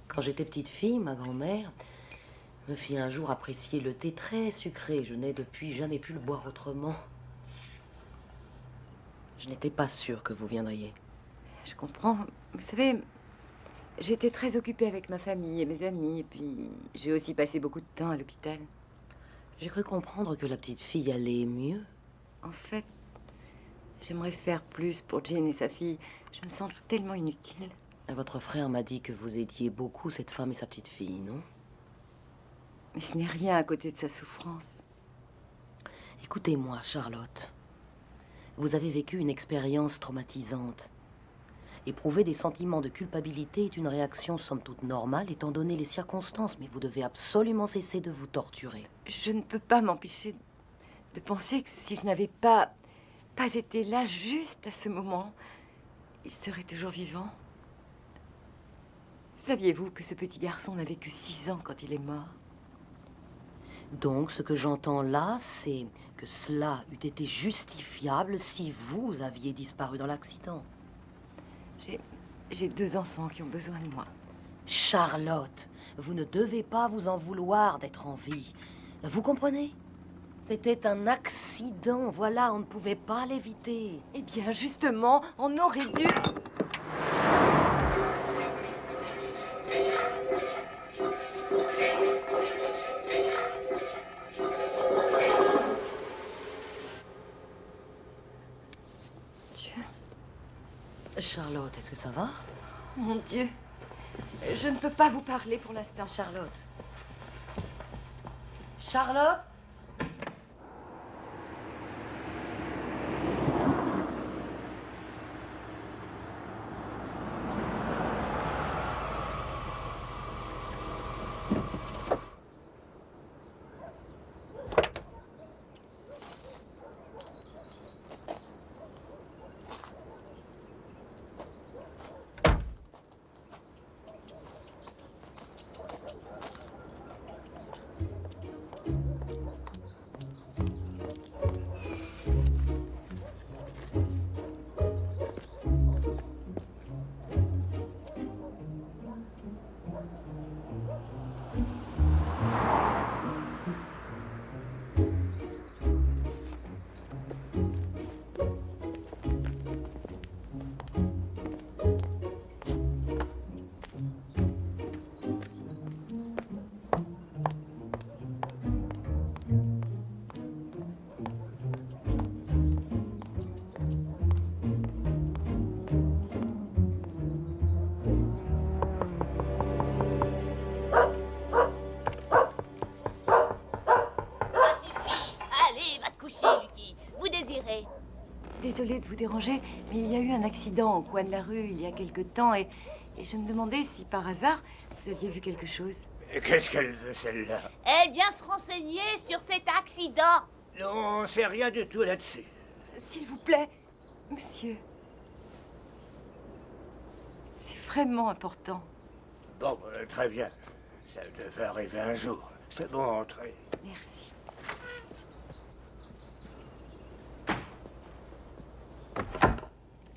Quand j'étais petite fille, ma grand-mère me fit un jour apprécier le thé très sucré. Je n'ai depuis jamais pu le boire autrement. Je n'étais pas sûre que vous viendriez. Je comprends. Vous savez, j'étais très occupée avec ma famille et mes amis, et puis j'ai aussi passé beaucoup de temps à l'hôpital. J'ai cru comprendre que la petite fille allait mieux. En fait, j'aimerais faire plus pour Jane et sa fille. Je me sens tellement inutile. Votre frère m'a dit que vous aidiez beaucoup cette femme et sa petite fille, non? Mais ce n'est rien à côté de sa souffrance. Écoutez-moi, Charlotte. Vous avez vécu une expérience traumatisante. Éprouver des sentiments de culpabilité est une réaction somme toute normale étant donné les circonstances, mais vous devez absolument cesser de vous torturer. Je ne peux pas m'empêcher de penser que si je n'avais pas été là juste à ce moment, il serait toujours vivant. Saviez-vous que ce petit garçon n'avait que 6 ans quand il est mort? Donc, ce que j'entends là, c'est que cela eût été justifiable si vous aviez disparu dans l'accident. J'ai 2 enfants qui ont besoin de moi. Charlotte, vous ne devez pas vous en vouloir d'être en vie. Vous comprenez? C'était un accident, voilà, on ne pouvait pas l'éviter. Eh bien, justement, on aurait dû... Charlotte, est-ce que ça va? Mon Dieu, je ne peux pas vous parler pour l'instant. Charlotte. Charlotte? Désolée de vous déranger, mais il y a eu un accident au coin de la rue il y a quelque temps et je me demandais si par hasard Vous aviez vu quelque chose? Qu'est-ce qu'elle veut, celle-là? Elle vient se renseigner sur cet accident. Non, on sait rien du tout là-dessus. S'il vous plaît, monsieur. C'est vraiment important. Bon, très bien. Ça devait arriver un jour. C'est bon, entrez. Merci.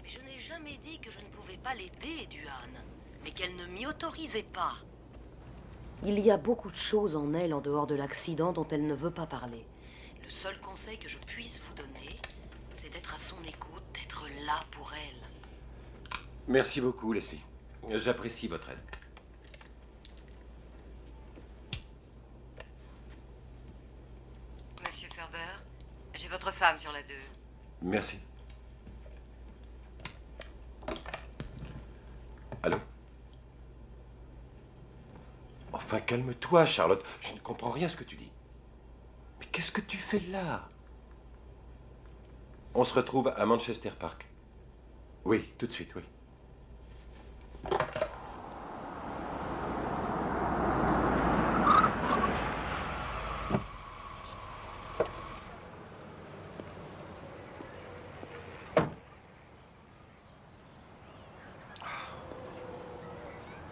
Je n'ai jamais dit que je ne pouvais pas l'aider, Duane, mais qu'elle ne m'y autorisait pas. Il y a beaucoup de choses en elle en dehors de l'accident dont elle ne veut pas parler. Le seul conseil que je puisse vous donner, c'est d'être à son écoute, d'être là pour elle. Merci beaucoup, Leslie. J'apprécie votre aide. Monsieur Ferber, j'ai votre femme sur la 2. Merci. Allô? Enfin, calme-toi, Charlotte. Je ne comprends rien à ce que tu dis. Mais qu'est-ce que tu fais là? On se retrouve à Manchester Park. Oui, tout de suite, oui.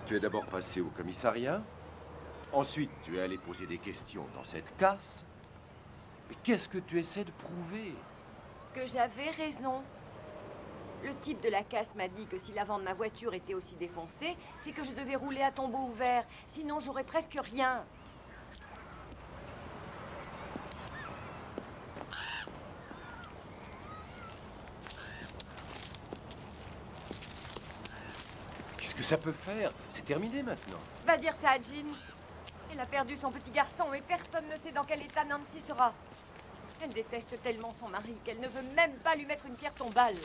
Tu es d'abord passé au commissariat. Ensuite, tu es allé poser des questions dans cette casse. Mais qu'est-ce que tu essaies de prouver? Que j'avais raison. Le type de la casse m'a dit que si l'avant de ma voiture était aussi défoncé, c'est que je devais rouler à tombeau ouvert. Sinon, j'aurais presque rien. Qu'est-ce que ça peut faire? C'est terminé maintenant. Va dire ça à Jean. Elle a perdu son petit garçon et personne ne sait dans quel état Nancy sera. Elle déteste tellement son mari qu'elle ne veut même pas lui mettre une pierre tombale.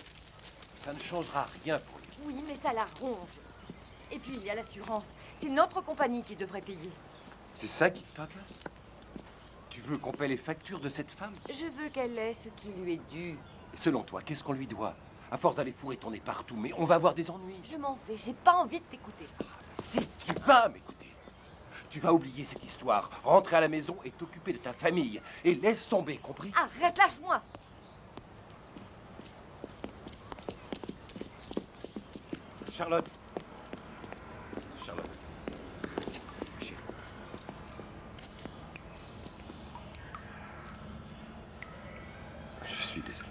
Ça ne changera rien pour lui. Oui, mais ça la ronge. Et puis il y a l'assurance. C'est notre compagnie qui devrait payer. C'est ça qui te tracasse? Tu veux qu'on paie les factures de cette femme? Je veux qu'elle ait ce qui lui est dû. Et selon toi, qu'est-ce qu'on lui doit? À force d'aller fourrer ton nez partout, mais on va avoir des ennuis. Je m'en vais, j'ai pas envie de t'écouter. Si, tu vas m'écouter. Tu vas oublier cette histoire, rentrer à la maison et t'occuper de ta famille. Et laisse tomber, compris? Arrête, lâche-moi. Charlotte. Charlotte. Chérie. Je suis désolé.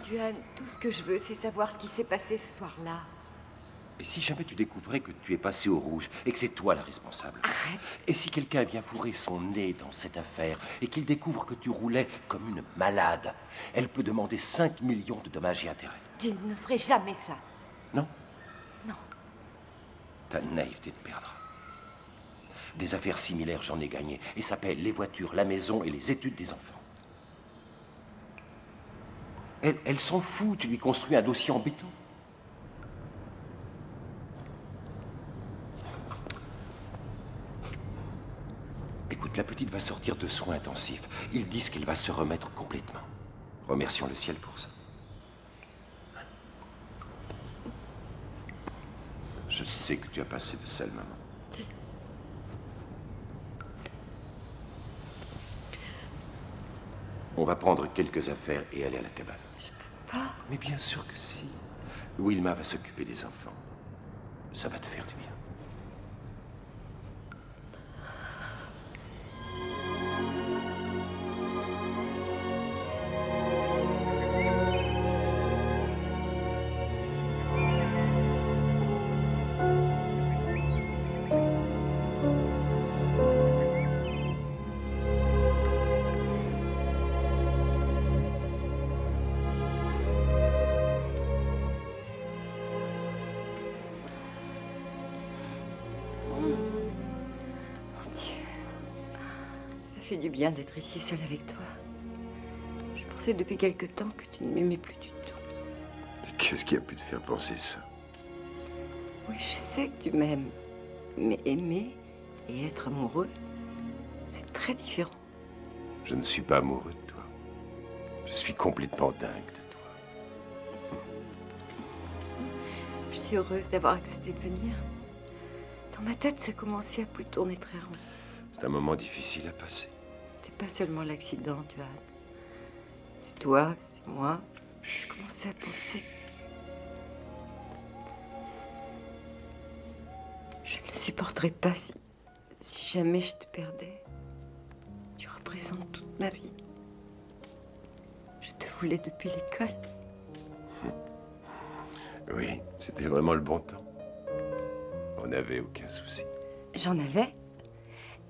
Duane, tout ce que je veux, c'est savoir ce qui s'est passé ce soir-là. Et si jamais tu découvrais que tu es passé au rouge et que c'est toi la responsable? Arrête. Et si quelqu'un vient fourrer son nez dans cette affaire et qu'il découvre que tu roulais comme une malade, elle peut demander 5 millions de dommages et intérêts. Je ne ferai jamais ça. Non? Non. Ta naïveté te perdra. Des affaires similaires, j'en ai gagné. Et ça paie les voitures, la maison et les études des enfants. Elle s'en fout, tu lui construis un dossier en béton. Écoute, la petite va sortir de soins intensifs. Ils disent qu'elle va se remettre complètement. Remercions le ciel pour ça. Je sais que tu as passé de sales moments. On va prendre quelques affaires et aller à la cabane. Je peux pas. Mais bien sûr que si. Wilma va s'occuper des enfants. Ça va te faire du bien. Ça fait du bien d'être ici seule avec toi. Je pensais depuis quelque temps que tu ne m'aimais plus du tout. Qu'est-ce qui a pu te faire penser ça? Oui, je sais que tu m'aimes. Mais aimer et être amoureux, c'est très différent. Je ne suis pas amoureux de toi. Je suis complètement dingue de toi. Je suis heureuse d'avoir accepté de venir. Dans ma tête, ça commençait à plus tourner très rond. C'est un moment difficile à passer. C'est pas seulement l'accident, Johan. C'est toi, c'est moi. Je commençais à penser. Je ne le supporterais pas si jamais je te perdais. Tu représentes toute ma vie. Je te voulais depuis l'école. Oui, c'était vraiment le bon temps. On n'avait aucun souci. J'en avais.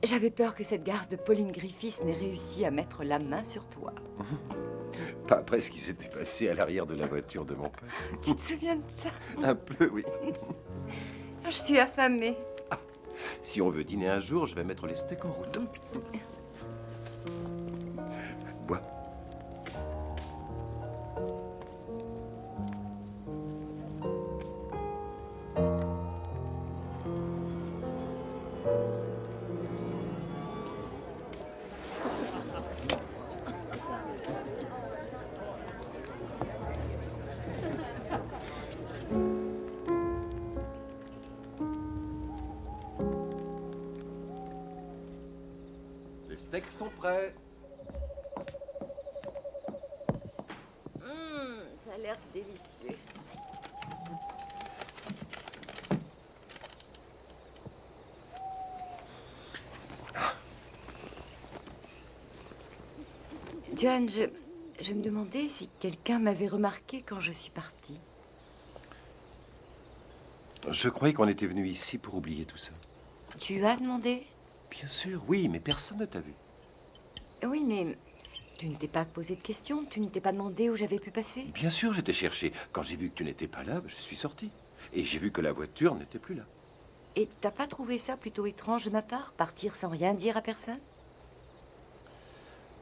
J'avais peur que cette garce de Pauline Griffiths n'ait réussi à mettre la main sur toi. Pas après ce qui s'était passé à l'arrière de la voiture de mon père. Tu te souviens de ça? Un peu, oui. Je suis affamée. Si on veut dîner un jour, je vais mettre les steaks en route. Bois. Les steaks sont prêts. Ça a l'air délicieux. Johan, je me demandais si quelqu'un m'avait remarqué quand je suis partie. Je croyais qu'on était venu ici pour oublier tout ça. Tu as demandé? Bien sûr, oui, mais personne ne t'a vu. Oui, mais tu ne t'es pas posé de questions? Tu ne t'es pas demandé où j'avais pu passer? Bien sûr, je t'ai cherché. Quand j'ai vu que tu n'étais pas là, je suis sorti. Et j'ai vu que la voiture n'était plus là. Et t'as pas trouvé ça plutôt étrange de ma part? Partir sans rien dire à personne?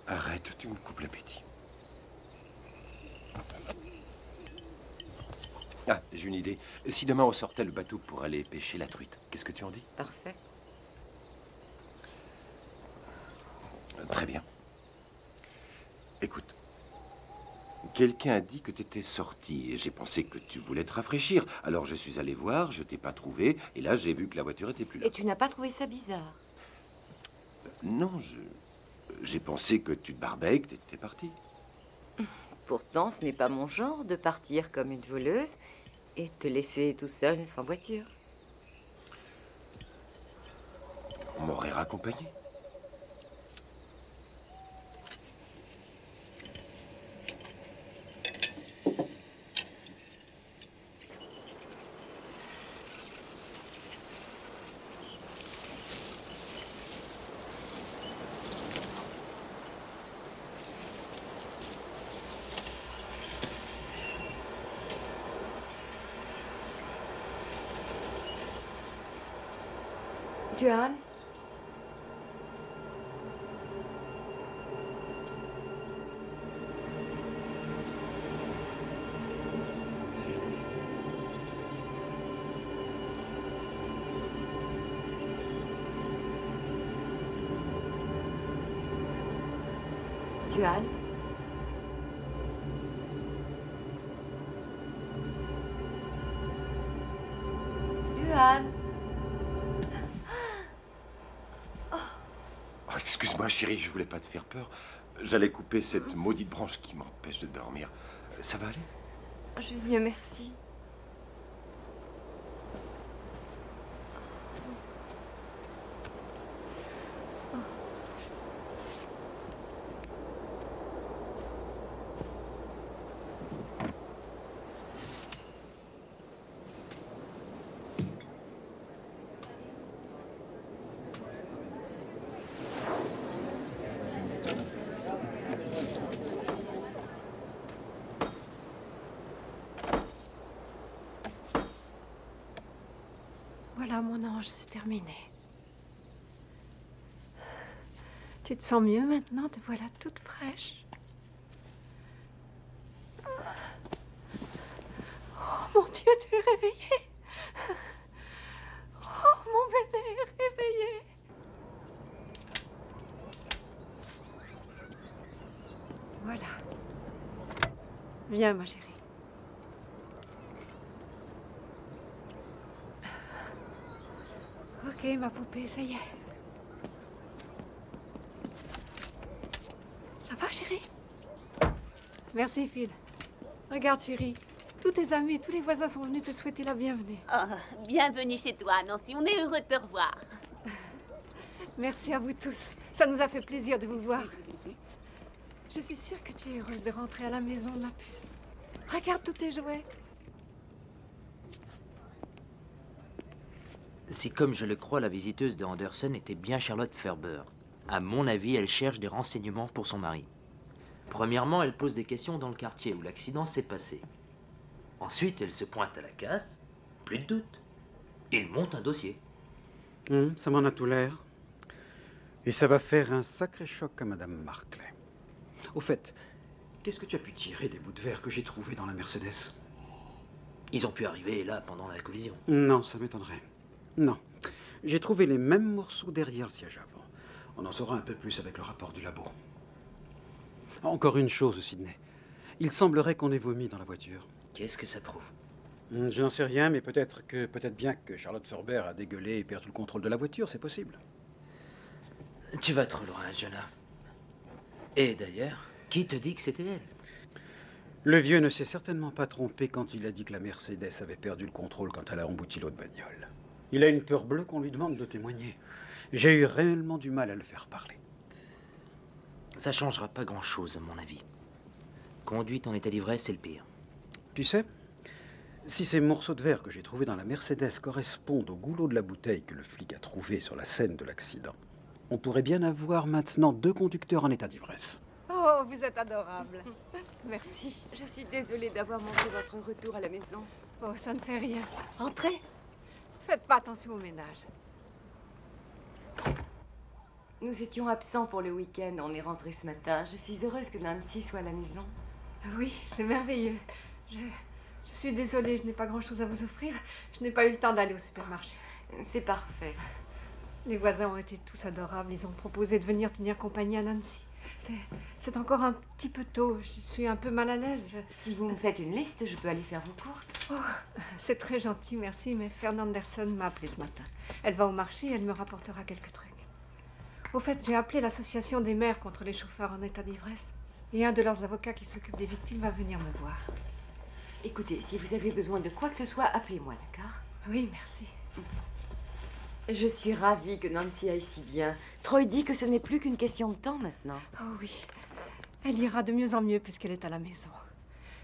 Arrête, tu me coupes l'appétit. Ah, j'ai une idée. Si demain on sortait le bateau pour aller pêcher la truite, qu'est-ce que tu en dis? Parfait. Très bien. Écoute, quelqu'un a dit que tu étais sorti et j'ai pensé que tu voulais te rafraîchir. Alors je suis allé voir, je t'ai pas trouvé et là j'ai vu que la voiture était plus là. Et tu n'as pas trouvé ça bizarre? Non, j'ai pensé que tu te barbais et que tu étais parti. Pourtant, ce n'est pas mon genre de partir comme une voleuse et te laisser tout seul sans voiture. On m'aurait raccompagné. Johan? Johan? Johan? Oh, excuse-moi, chérie, je voulais pas te faire peur. J'allais couper cette maudite branche qui m'empêche de dormir. Ça va aller? Je vais mieux, merci. Voilà, mon ange, c'est terminé. Tu te sens mieux maintenant? Te voilà toute fraîche. Oh, mon Dieu, tu es réveillée. Oh, mon bébé est réveillé. Voilà. Viens, ma chérie. Ok, ma poupée, ça y est. Ça va, chérie? Merci, Phil. Regarde, chérie. Tous tes amis, tous les voisins sont venus te souhaiter la bienvenue. Oh, bienvenue chez toi, Nancy. On est heureux de te revoir. Merci à vous tous. Ça nous a fait plaisir de vous voir. Je suis sûre que tu es heureuse de rentrer à la maison, ma puce. Regarde tous tes jouets. Si, comme je le crois, la visiteuse de Anderson était bien Charlotte Ferber, à mon avis, elle cherche des renseignements pour son mari. Premièrement, elle pose des questions dans le quartier où l'accident s'est passé. Ensuite, elle se pointe à la casse, plus de doute. Il monte un dossier. Ça m'en a tout l'air. Et ça va faire un sacré choc à Madame Markley. Au fait, qu'est-ce que tu as pu tirer des bouts de verre que j'ai trouvés dans la Mercedes? Ils ont pu arriver là pendant la collision. Non, ça m'étonnerait. Non. J'ai trouvé les mêmes morceaux derrière le siège avant. On en saura un peu plus avec le rapport du labo. Encore une chose, Sidney. Il semblerait qu'on ait vomi dans la voiture. Qu'est-ce que ça prouve? Je n'en sais rien, mais peut-être bien que Charlotte Ferber a dégueulé et perdu le contrôle de la voiture, c'est possible. Tu vas trop loin, Jonah. Et d'ailleurs, qui te dit que c'était elle? Le vieux ne s'est certainement pas trompé quand il a dit que la Mercedes avait perdu le contrôle quand elle a embouti l'autre bagnole. Il a une peur bleue qu'on lui demande de témoigner. J'ai eu réellement du mal à le faire parler. Ça changera pas grand-chose, à mon avis. Conduite en état d'ivresse, c'est le pire. Tu sais, si ces morceaux de verre que j'ai trouvés dans la Mercedes correspondent au goulot de la bouteille que le flic a trouvé sur la scène de l'accident, on pourrait bien avoir maintenant 2 conducteurs en état d'ivresse. Oh, vous êtes adorable. Merci. Je suis désolée d'avoir manqué votre retour à la maison. Oh, ça ne fait rien. Entrez. Faites pas attention au ménage. Nous étions absents pour le week-end. On est rentrés ce matin. Je suis heureuse que Nancy soit à la maison. Oui, c'est merveilleux. Je suis désolée, je n'ai pas grand-chose à vous offrir. Je n'ai pas eu le temps d'aller au supermarché. C'est parfait. Les voisins ont été tous adorables. Ils ont proposé de venir tenir compagnie à Nancy. C'est encore un petit peu tôt. Je suis un peu mal à l'aise. Si vous me faites une liste, je peux aller faire vos courses. Oh, c'est très gentil, merci. Mais Fernande Anderson m'a appelé ce matin. Elle va au marché et elle me rapportera quelques trucs. Au fait, j'ai appelé l'association des maires contre les chauffeurs en état d'ivresse. Et un de leurs avocats qui s'occupe des victimes va venir me voir. Écoutez, si vous avez besoin de quoi que ce soit, appelez-moi, d'accord? Oui, merci. Je suis ravie que Nancy aille si bien. Troy dit que ce n'est plus qu'une question de temps maintenant. Oh oui, elle ira de mieux en mieux puisqu'elle est à la maison.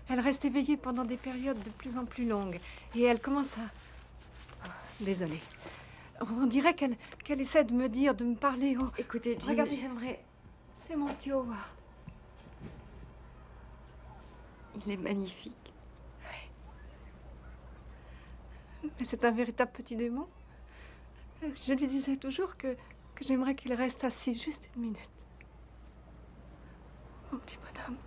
Elle reste éveillée pendant des périodes de plus en plus longues. Et elle commence à... Oh, désolée. On dirait qu'elle essaie de me dire, de me parler. Oh. Écoutez, Jim, regardez, j'aimerais... C'est mon petit Howard. Il est magnifique. Oui. Mais c'est un véritable petit démon. Je lui disais toujours que j'aimerais qu'il reste assis juste une minute. Mon petit bonhomme.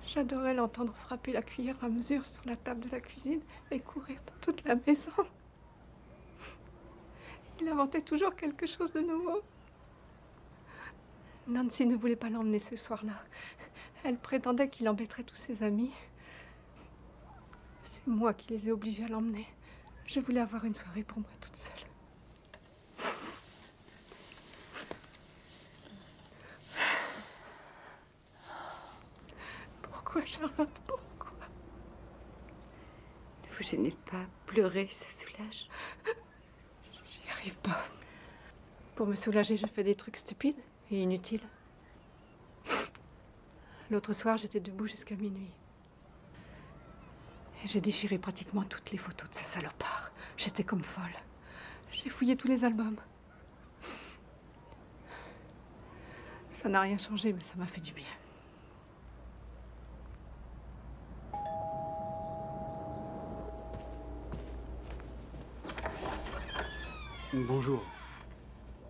J'adorais l'entendre frapper la cuillère à mesure sur la table de la cuisine et courir dans toute la maison. Il inventait toujours quelque chose de nouveau. Nancy ne voulait pas l'emmener ce soir-là. Elle prétendait qu'il embêterait tous ses amis. C'est moi qui les ai obligés à l'emmener. Je voulais avoir une soirée pour moi toute seule. Pourquoi, Charlotte? Pourquoi? Ne vous gênez pas. Pleurer, ça soulage. J'y arrive pas. Pour me soulager, je fais des trucs stupides et inutiles. L'autre soir, j'étais debout jusqu'à minuit. Et j'ai déchiré pratiquement toutes les photos de ces salopards. J'étais comme folle. J'ai fouillé tous les albums. Ça n'a rien changé, mais ça m'a fait du bien. Bonjour.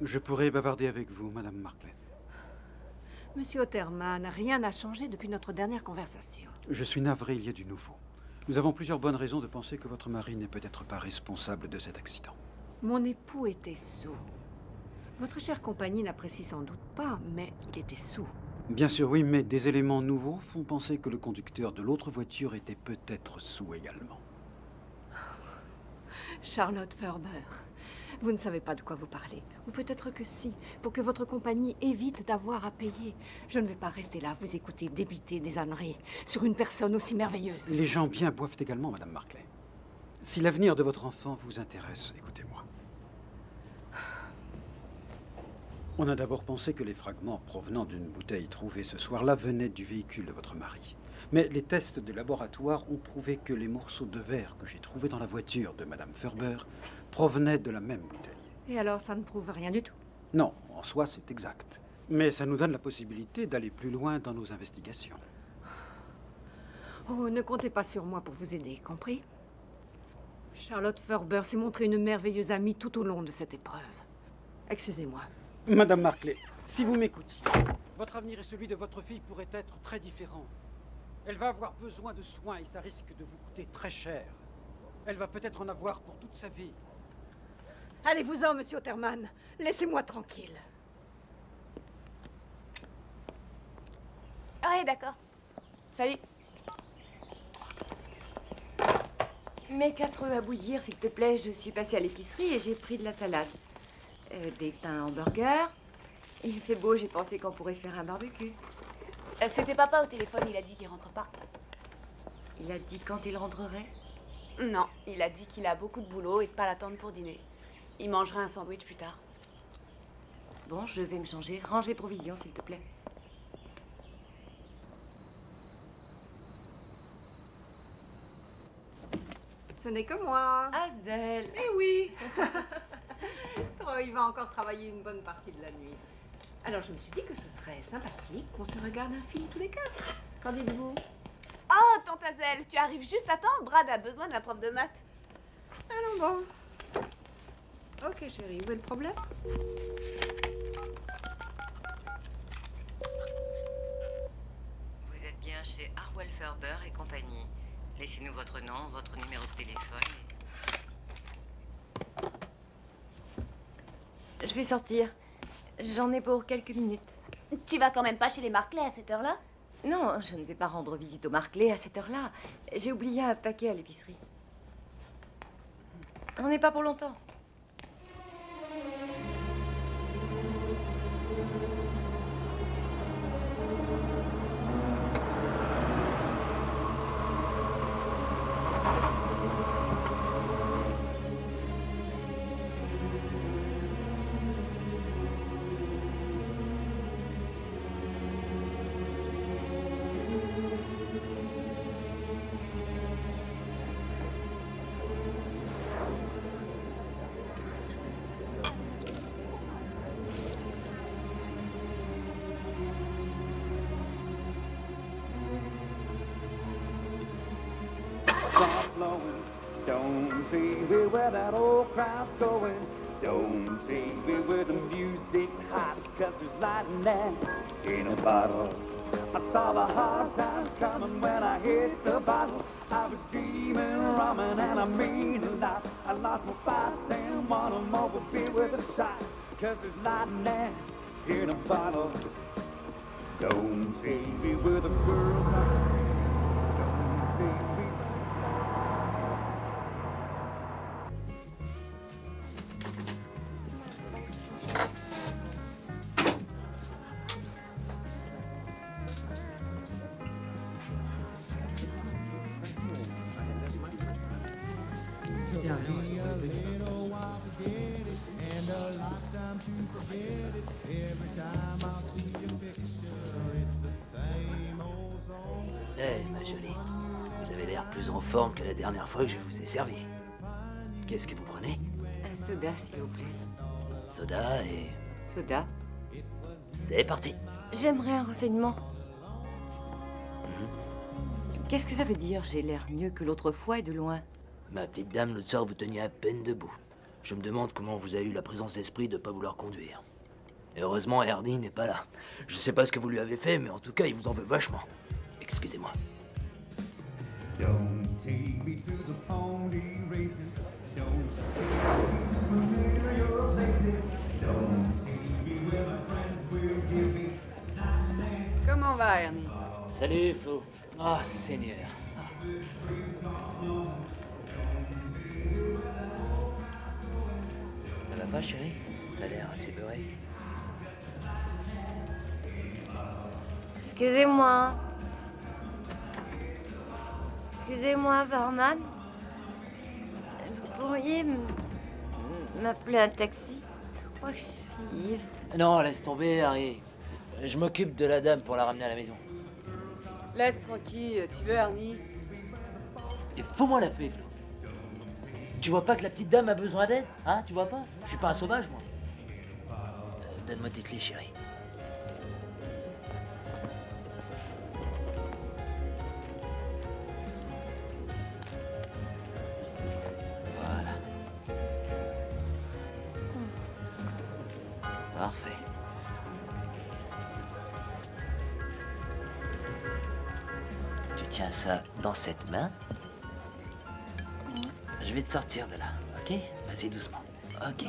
Je pourrais bavarder avec vous, Madame Markley. Monsieur Otterman, rien n'a changé depuis notre dernière conversation. Je suis navré, il y a du nouveau. Nous avons plusieurs bonnes raisons de penser que votre mari n'est peut-être pas responsable de cet accident. Mon époux était saoul. Votre chère compagnie n'apprécie sans doute pas, mais il était saoul. Bien sûr, oui, mais des éléments nouveaux font penser que le conducteur de l'autre voiture était peut-être saoul également. Charlotte Ferber. Vous ne savez pas de quoi vous parlez. Ou peut-être que si, pour que votre compagnie évite d'avoir à payer. Je ne vais pas rester là, vous écouter débiter des âneries sur une personne aussi merveilleuse. Les gens bien boivent également, Madame Marclay. Si l'avenir de votre enfant vous intéresse, écoutez-moi. On a d'abord pensé que les fragments provenant d'une bouteille trouvée ce soir-là venaient du véhicule de votre mari. Mais les tests de laboratoire ont prouvé que les morceaux de verre que j'ai trouvés dans la voiture de Madame Ferber provenaient de la même bouteille. Et alors, ça ne prouve rien du tout? Non, en soi, c'est exact. Mais ça nous donne la possibilité d'aller plus loin dans nos investigations. Oh, ne comptez pas sur moi pour vous aider, compris? Charlotte Ferber s'est montrée une merveilleuse amie tout au long de cette épreuve. Excusez-moi. Madame Marclay, si vous m'écoutiez, votre avenir et celui de votre fille pourraient être très différents. Elle va avoir besoin de soins et ça risque de vous coûter très cher. Elle va peut-être en avoir pour toute sa vie. Allez-vous-en, monsieur Otterman. Laissez-moi tranquille. Ouais, d'accord. Salut. Mets 4 œufs à bouillir, s'il te plaît. Je suis passée à l'épicerie et j'ai pris de la salade. Des pains hamburgers. Il fait beau, j'ai pensé qu'on pourrait faire un barbecue. C'était papa au téléphone, il a dit qu'il rentre pas. Il a dit quand il rentrerait? Non, il a dit qu'il a beaucoup de boulot et de pas l'attendre pour dîner. Il mangera un sandwich plus tard. Bon, je vais me changer. Range les provisions, s'il te plaît. Ce n'est que moi. Hazel. Eh oui. Troy va encore travailler une bonne partie de la nuit. Alors je me suis dit que ce serait sympathique qu'on se regarde un film tous les quatre. Qu'en dites-vous? Oh, tante Hazel, tu arrives juste à temps. Brad a besoin d'un prof de maths. Allons bon. Ok chérie, où est le problème? Vous êtes bien chez Harwell Ferber et compagnie. Laissez-nous votre nom, votre numéro de téléphone. Je vais sortir. J'en ai pour quelques minutes. Tu vas quand même pas chez les Marclay à cette heure-là? Non, je ne vais pas rendre visite aux Marclay à cette heure-là. J'ai oublié un paquet à l'épicerie. On n'est pas pour longtemps. Flowing. Don't see me where that old crowd's going. Don't see me where the music's hot, 'cause there's lightning in a bottle. I saw the hard times coming when I hit the bottle. I was dreaming, ramen, and I mean a lot. I lost my 5 cents, want a mobile beer with a shot, 'cause there's lightning in a bottle. Don't see me where the girls are. Don't see me. Eh, ma jolie, vous avez l'air plus en forme que la dernière fois que je vous ai servi. Qu'est-ce que vous prenez? Un soda, s'il vous plaît. Soda et... Soda. C'est parti. J'aimerais un renseignement. Qu'est-ce que ça veut dire? J'ai l'air mieux que l'autre fois et de loin. Ma petite dame, l'autre soir, vous teniez à peine debout. Je me demande comment vous avez eu la présence d'esprit de ne pas vouloir conduire. Et heureusement, Hardy n'est pas là. Je sais pas ce que vous lui avez fait, mais en tout cas, il vous en veut vachement. Excusez-moi. Don't take me to the pony races. Don't take me where my friends will give me. Comment va, Ernie? Salut, Flo. Oh, Seigneur. va, chérie? T'as l'air assez beurré. Excusez-moi. Excusez-moi, barman. Vous pourriez m'appeler un taxi? Je crois que je suis ivre. Non, laisse tomber, Harry. Je m'occupe de la dame pour la ramener à la maison. Laisse tranquille, tu veux, Ernie? Et faut-moi la paix, Flo. Tu vois pas que la petite dame a besoin d'aide? Hein, tu vois pas? Je suis pas un sauvage, moi. Donne-moi tes clés, chérie. Voilà. Parfait. Tu tiens ça dans cette main. Je vais te sortir de là, ok? Vas-y doucement. Ok.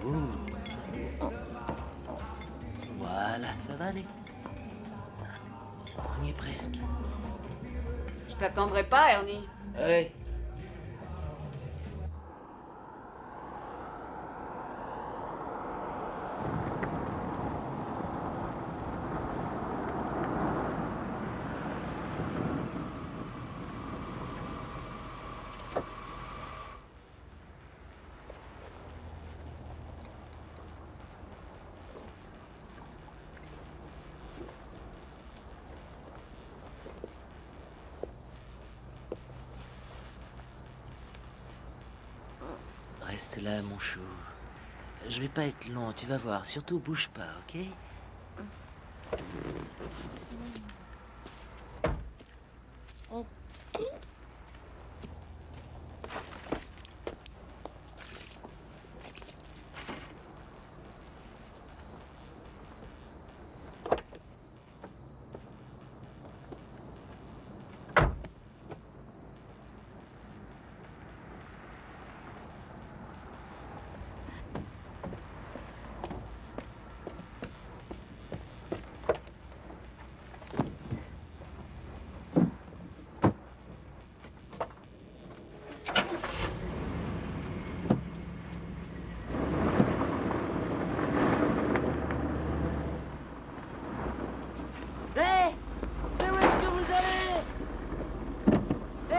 Ouh. Voilà, ça va aller. On y est presque. Je t'attendrai pas, Ernie. Ouais. Reste là, mon chou. Je vais pas être long, tu vas voir. Surtout, bouge pas, ok? Hé! Mais où est-ce que vous allez? Hé!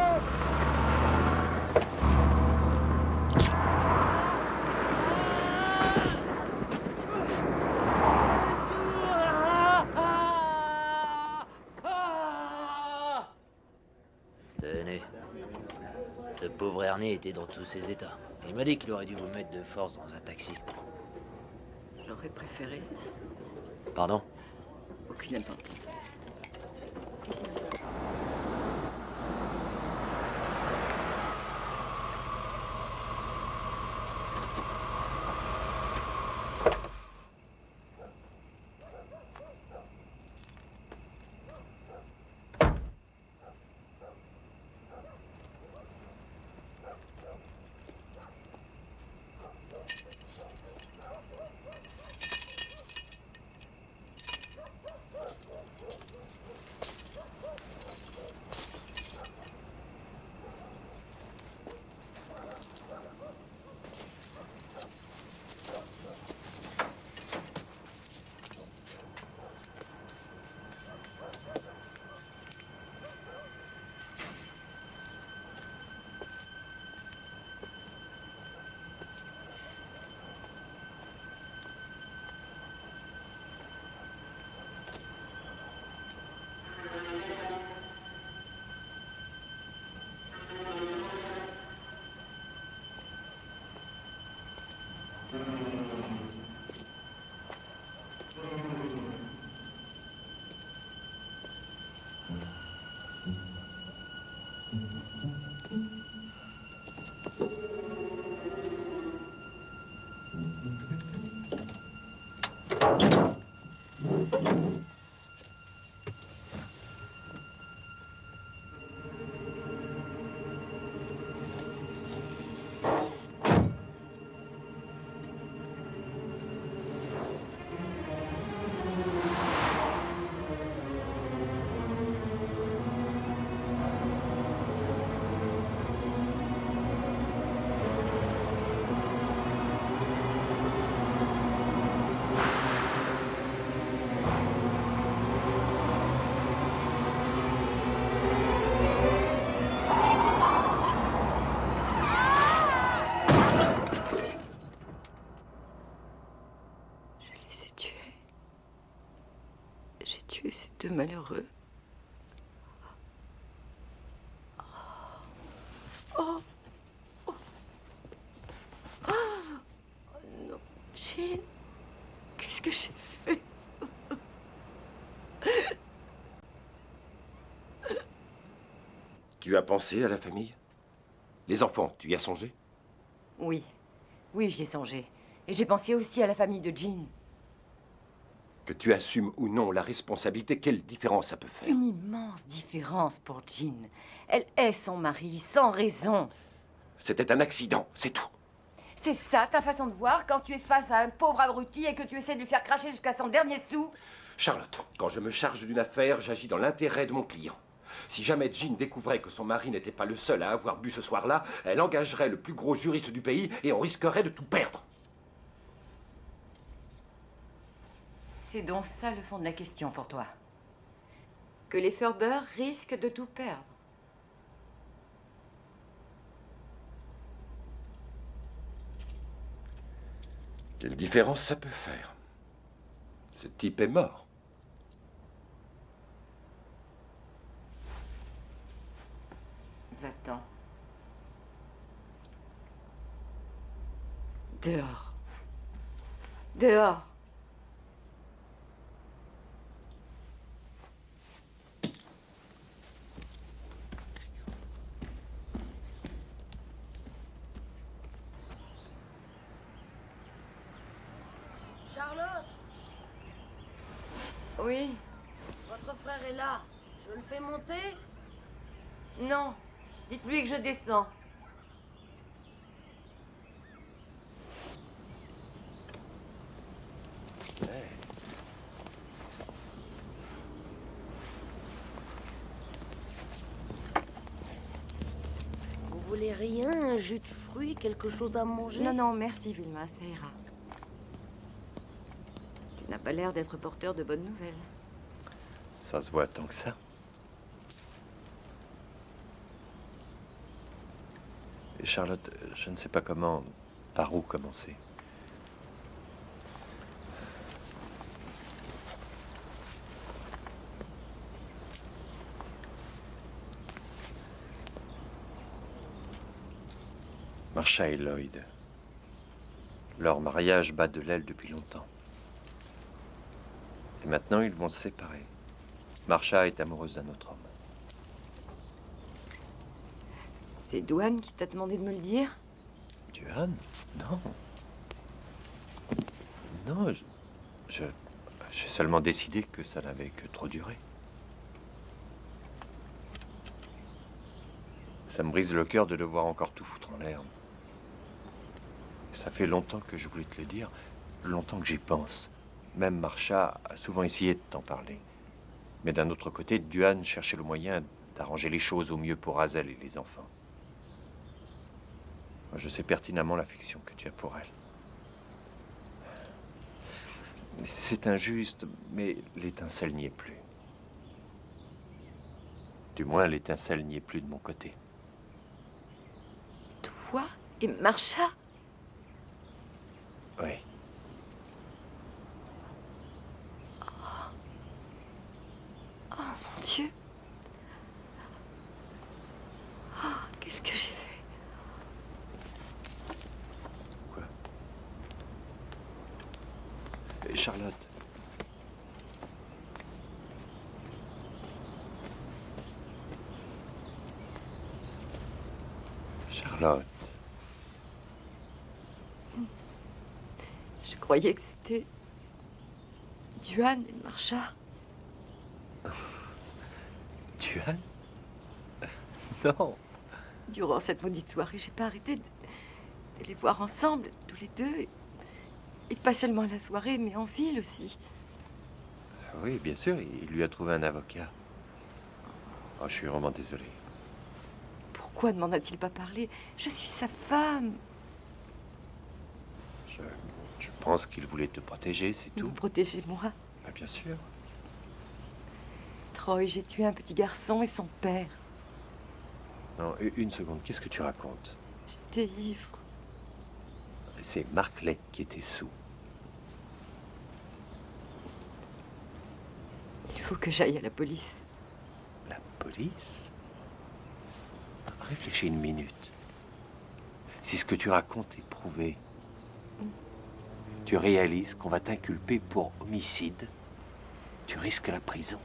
Tenez. Ce pauvre Ernie était dans tous ses états. Il m'a dit qu'il aurait dû vous mettre de force dans un taxi. J'aurais préféré. Pardon? Aucune importance. de malheureux. Oh. Oh. Oh non, Jean, qu'est-ce que j'ai fait? Tu as pensé à la famille? Les enfants, tu y as songé? Oui, oui, j'y ai songé. Et j'ai pensé aussi à la famille de Jean. Que tu assumes ou non la responsabilité, quelle différence ça peut faire? Une immense différence pour Jean. Elle est son mari, sans raison. C'était un accident, c'est tout. C'est ça ta façon de voir quand tu es face à un pauvre abruti et que tu essaies de lui faire cracher jusqu'à son dernier sou? Charlotte, quand je me charge d'une affaire, j'agis dans l'intérêt de mon client. Si jamais Jean découvrait que son mari n'était pas le seul à avoir bu ce soir-là, elle engagerait le plus gros juriste du pays et on risquerait de tout perdre. C'est donc ça le fond de la question pour toi. Que les Ferber risquent de tout perdre. Quelle différence ça peut faire? Ce type est mort. Va-t'en. Dehors. Dehors. Charlotte, Oui. votre frère est là. Je le fais monter? Non. Dites-lui que je descends. Vous voulez rien? Un jus de fruits, quelque chose à manger? Non, non, merci Vilma, ça ira. Tu n'as pas l'air d'être porteur de bonnes nouvelles. Ça se voit tant que ça. Et Charlotte, je ne sais pas comment, par où commencer. Marcia et Lloyd. Leur mariage bat de l'aile depuis longtemps. Et maintenant, ils vont se séparer. Marcia est amoureuse d'un autre homme. C'est Douane qui t'a demandé de me le dire? Duane? Non. Non, j'ai seulement décidé que ça n'avait que trop duré. Ça me brise le cœur de devoir encore tout foutre en l'air. Ça fait longtemps que je voulais te le dire, longtemps que j'y pense. Même Marcia a souvent essayé de t'en parler. Mais d'un autre côté, Duane cherchait le moyen d'arranger les choses au mieux pour Hazel et les enfants. Moi, je sais pertinemment l'affection que tu as pour elle. C'est injuste, mais l'étincelle n'y est plus. Du moins, l'étincelle n'y est plus de mon côté. Toi et Marcia? Oui. Oh mon Dieu. Oh, qu'est-ce que j'ai fait? Charlotte. Charlotte. Je croyais que c'était Duane et Marcia. Duane? Non. Durant cette maudite soirée, j'ai pas arrêté de les voir ensemble, tous les deux. Et pas seulement à la soirée, mais en ville aussi. Oui, bien sûr, il lui a trouvé un avocat. Oh, je suis vraiment désolé. Pourquoi ne m'en a-t-il pas parlé? Je suis sa femme. Je pense qu'il voulait te protéger, c'est tout. Vous protégez moi. Ah, bien sûr. Troy, j'ai tué un petit garçon et son père. Non, une seconde, qu'est-ce que tu racontes? J'étais ivre. C'est Marclay qui était sous. Il faut que j'aille à la police. La police? Réfléchis une minute. Si ce que tu racontes est prouvé, tu réalises qu'on va t'inculper pour homicide, tu risques la prison.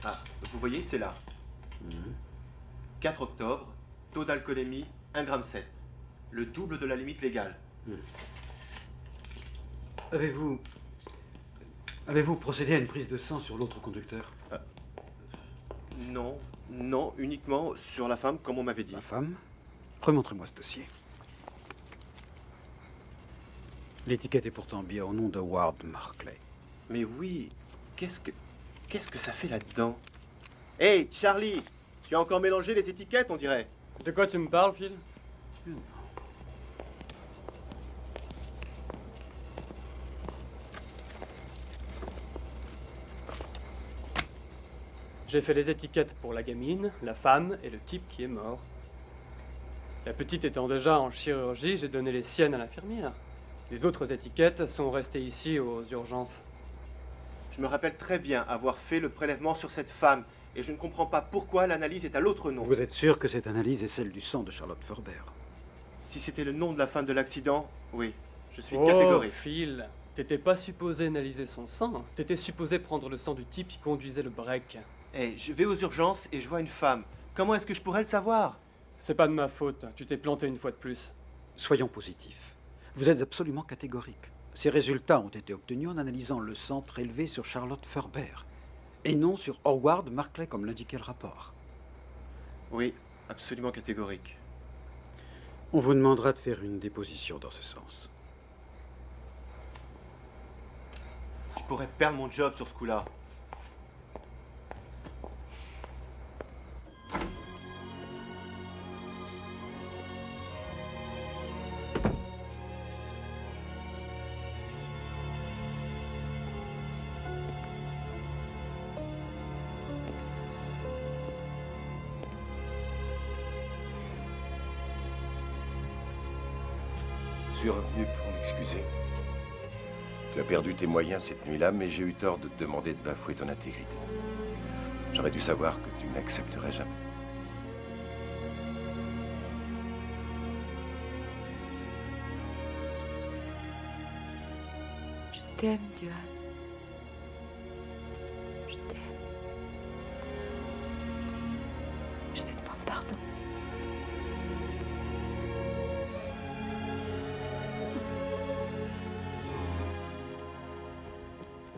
Ah, vous voyez, c'est là. 4 octobre, taux d'alcoolémie 1,7 g. Le double de la limite légale. Avez-vous procédé à une prise de sang sur l'autre conducteur? Non, non, uniquement sur la femme, comme on m'avait dit. La femme? Remontrez-moi ce dossier. L'étiquette est pourtant bien au nom de Howard Markley. Mais oui, qu'est-ce que ça fait là-dedans? Hey, Charlie, tu as encore mélangé les étiquettes, on dirait. De quoi tu me parles, Phil? J'ai fait les étiquettes pour la gamine, la femme et le type qui est mort. La petite étant déjà en chirurgie, j'ai donné les siennes à l'infirmière. Les autres étiquettes sont restées ici aux urgences. Je me rappelle très bien avoir fait le prélèvement sur cette femme, et je ne comprends pas pourquoi l'analyse est à l'autre nom. Vous êtes sûr que cette analyse est celle du sang de Charlotte Ferber? Si c'était le nom de la femme de l'accident, oui, je suis Oh, catégorique. Phil, t'étais pas supposé analyser son sang, t'étais supposé prendre le sang du type qui conduisait le break. Hey, je vais aux urgences et je vois une femme. Comment est-ce que je pourrais le savoir? C'est pas de ma faute, tu t'es planté une fois de plus. Soyons positifs. Vous êtes absolument catégorique. Ces résultats ont été obtenus en analysant le sang prélevé sur Charlotte Ferber, et non sur Howard Markley, comme l'indiquait le rapport. Oui, absolument catégorique. On vous demandera de faire une déposition dans ce sens. Je pourrais perdre mon job sur ce coup-là. Je suis revenu pour m'excuser. Tu as perdu tes moyens cette nuit-là, mais j'ai eu tort de te demander de bafouer ton intégrité. J'aurais dû savoir que tu n'accepterais jamais. Je t'aime, Duane. Je t'aime. Je te demande pardon.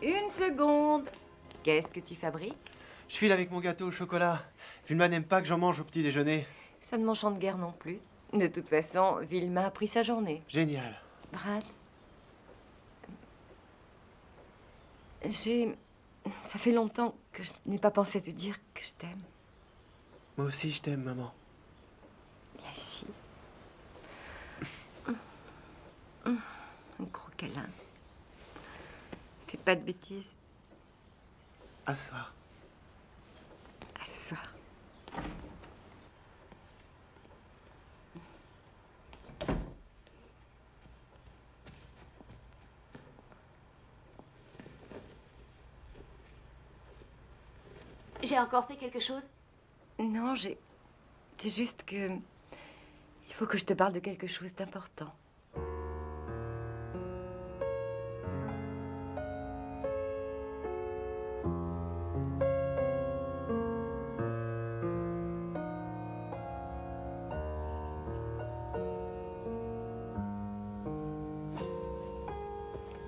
Une seconde. Qu'est-ce que tu fabriques? Je file avec mon gâteau au chocolat. Vilma n'aime pas que j'en mange au petit déjeuner. Ça ne m'enchante guère non plus. De toute façon, Vilma a pris sa journée. Génial. Brad, ça fait longtemps que je n'ai pas pensé te dire que je t'aime. Moi aussi, je t'aime, maman. Viens ici. Un gros câlin. Fais pas de bêtises. À ce soir. À ce soir. J'ai encore fait quelque chose? Non, c'est juste que... Il faut que je te parle de quelque chose d'important.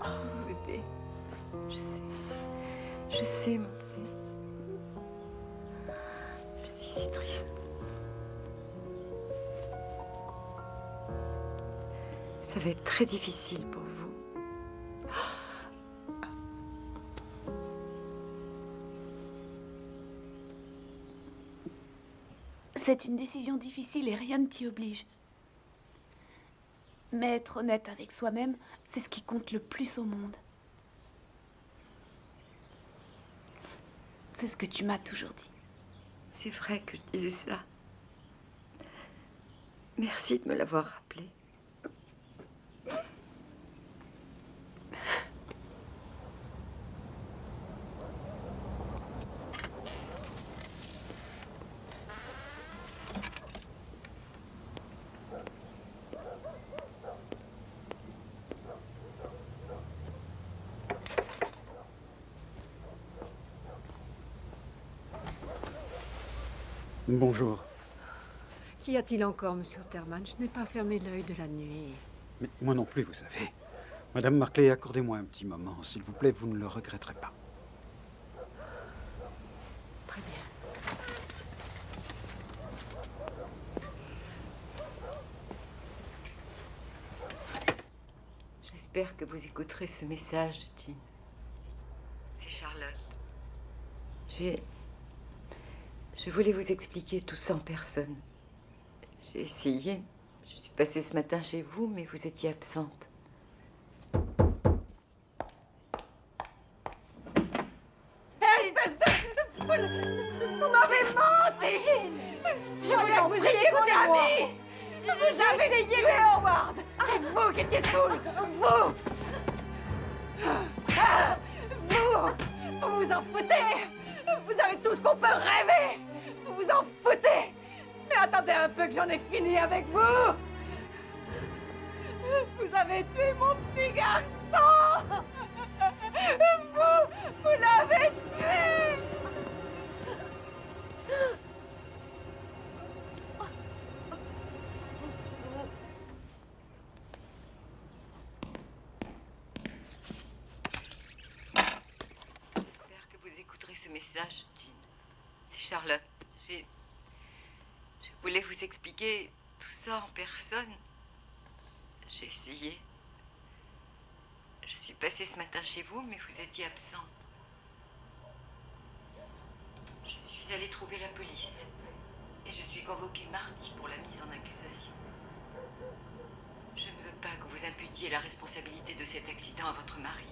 Oh, bébé. Je sais, mon bébé. Je suis si triste. Ça va être très difficile pour vous. C'est une décision difficile et rien ne t'y oblige. Mais être honnête avec soi-même, c'est ce qui compte le plus au monde. C'est ce que tu m'as toujours dit. C'est vrai que je disais ça. Merci de me l'avoir rappelé. Bonjour. Qu'y a-t-il encore, monsieur Otterman? Je n'ai pas fermé l'œil de la nuit. Mais moi non plus, vous savez. Madame Marclay, accordez-moi un petit moment, s'il vous plaît, vous ne le regretterez pas. Très bien. J'espère que vous écouterez ce message, Jean. C'est Charlotte. Je voulais vous expliquer tout ça en personne. J'ai essayé. Je suis passée ce matin chez vous, mais vous étiez absente. Espèce de... Vous m'avez menti! Je voulais que vous ayez mon ami! Vous avez essayé de Howard! C'est vous qui étiez saoul! Vous! Vous vous en foutez! Vous avez tout ce qu'on peut rêver! Vous vous en foutez! Mais attendez un peu que j'en ai fini avec vous! Vous avez tué mon petit garçon! Vous l'avez tué! J'espère que vous écouterez ce message, Jean. C'est Charlotte. Je voulais vous expliquer tout ça en personne. J'ai essayé. Je suis passée ce matin chez vous, mais vous étiez absente. Je suis allée trouver la police. Et je suis convoquée mardi pour la mise en accusation. Je ne veux pas que vous imputiez la responsabilité de cet accident à votre mari.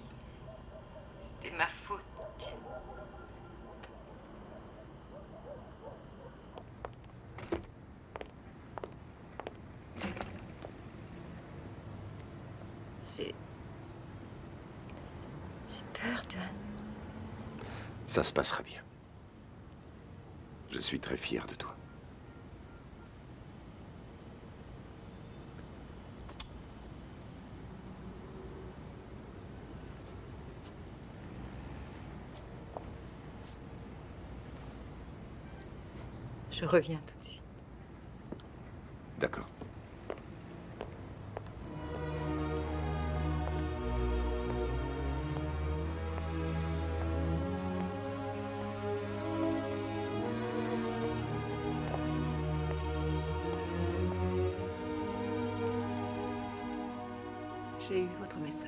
C'était ma faute, Jean. J'ai peur, John. Ça se passera bien. Je suis très fier de toi. Je reviens tout de suite. D'accord. J'ai eu votre message.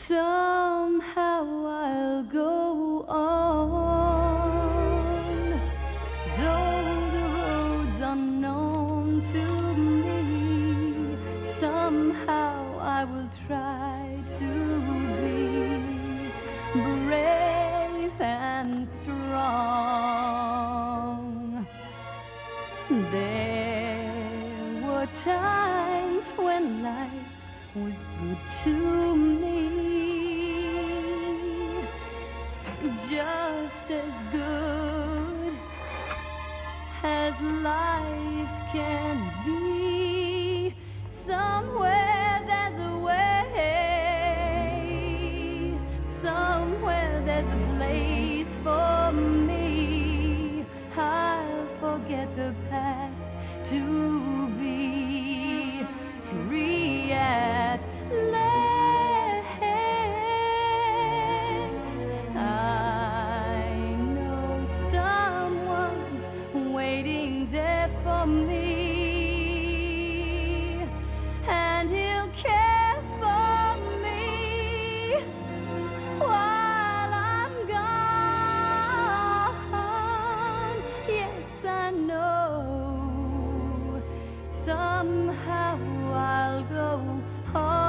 Somehow I'll go on, though the road's unknown to me. Somehow I will try to be brave and strong. There were times when life was good to me, just as good as life can be. Somewhere there's a way, somewhere there's a to be free at last. I know someone's waiting there for me, and he'll care for me while I'm gone. Yes, I know somehow I'll go home.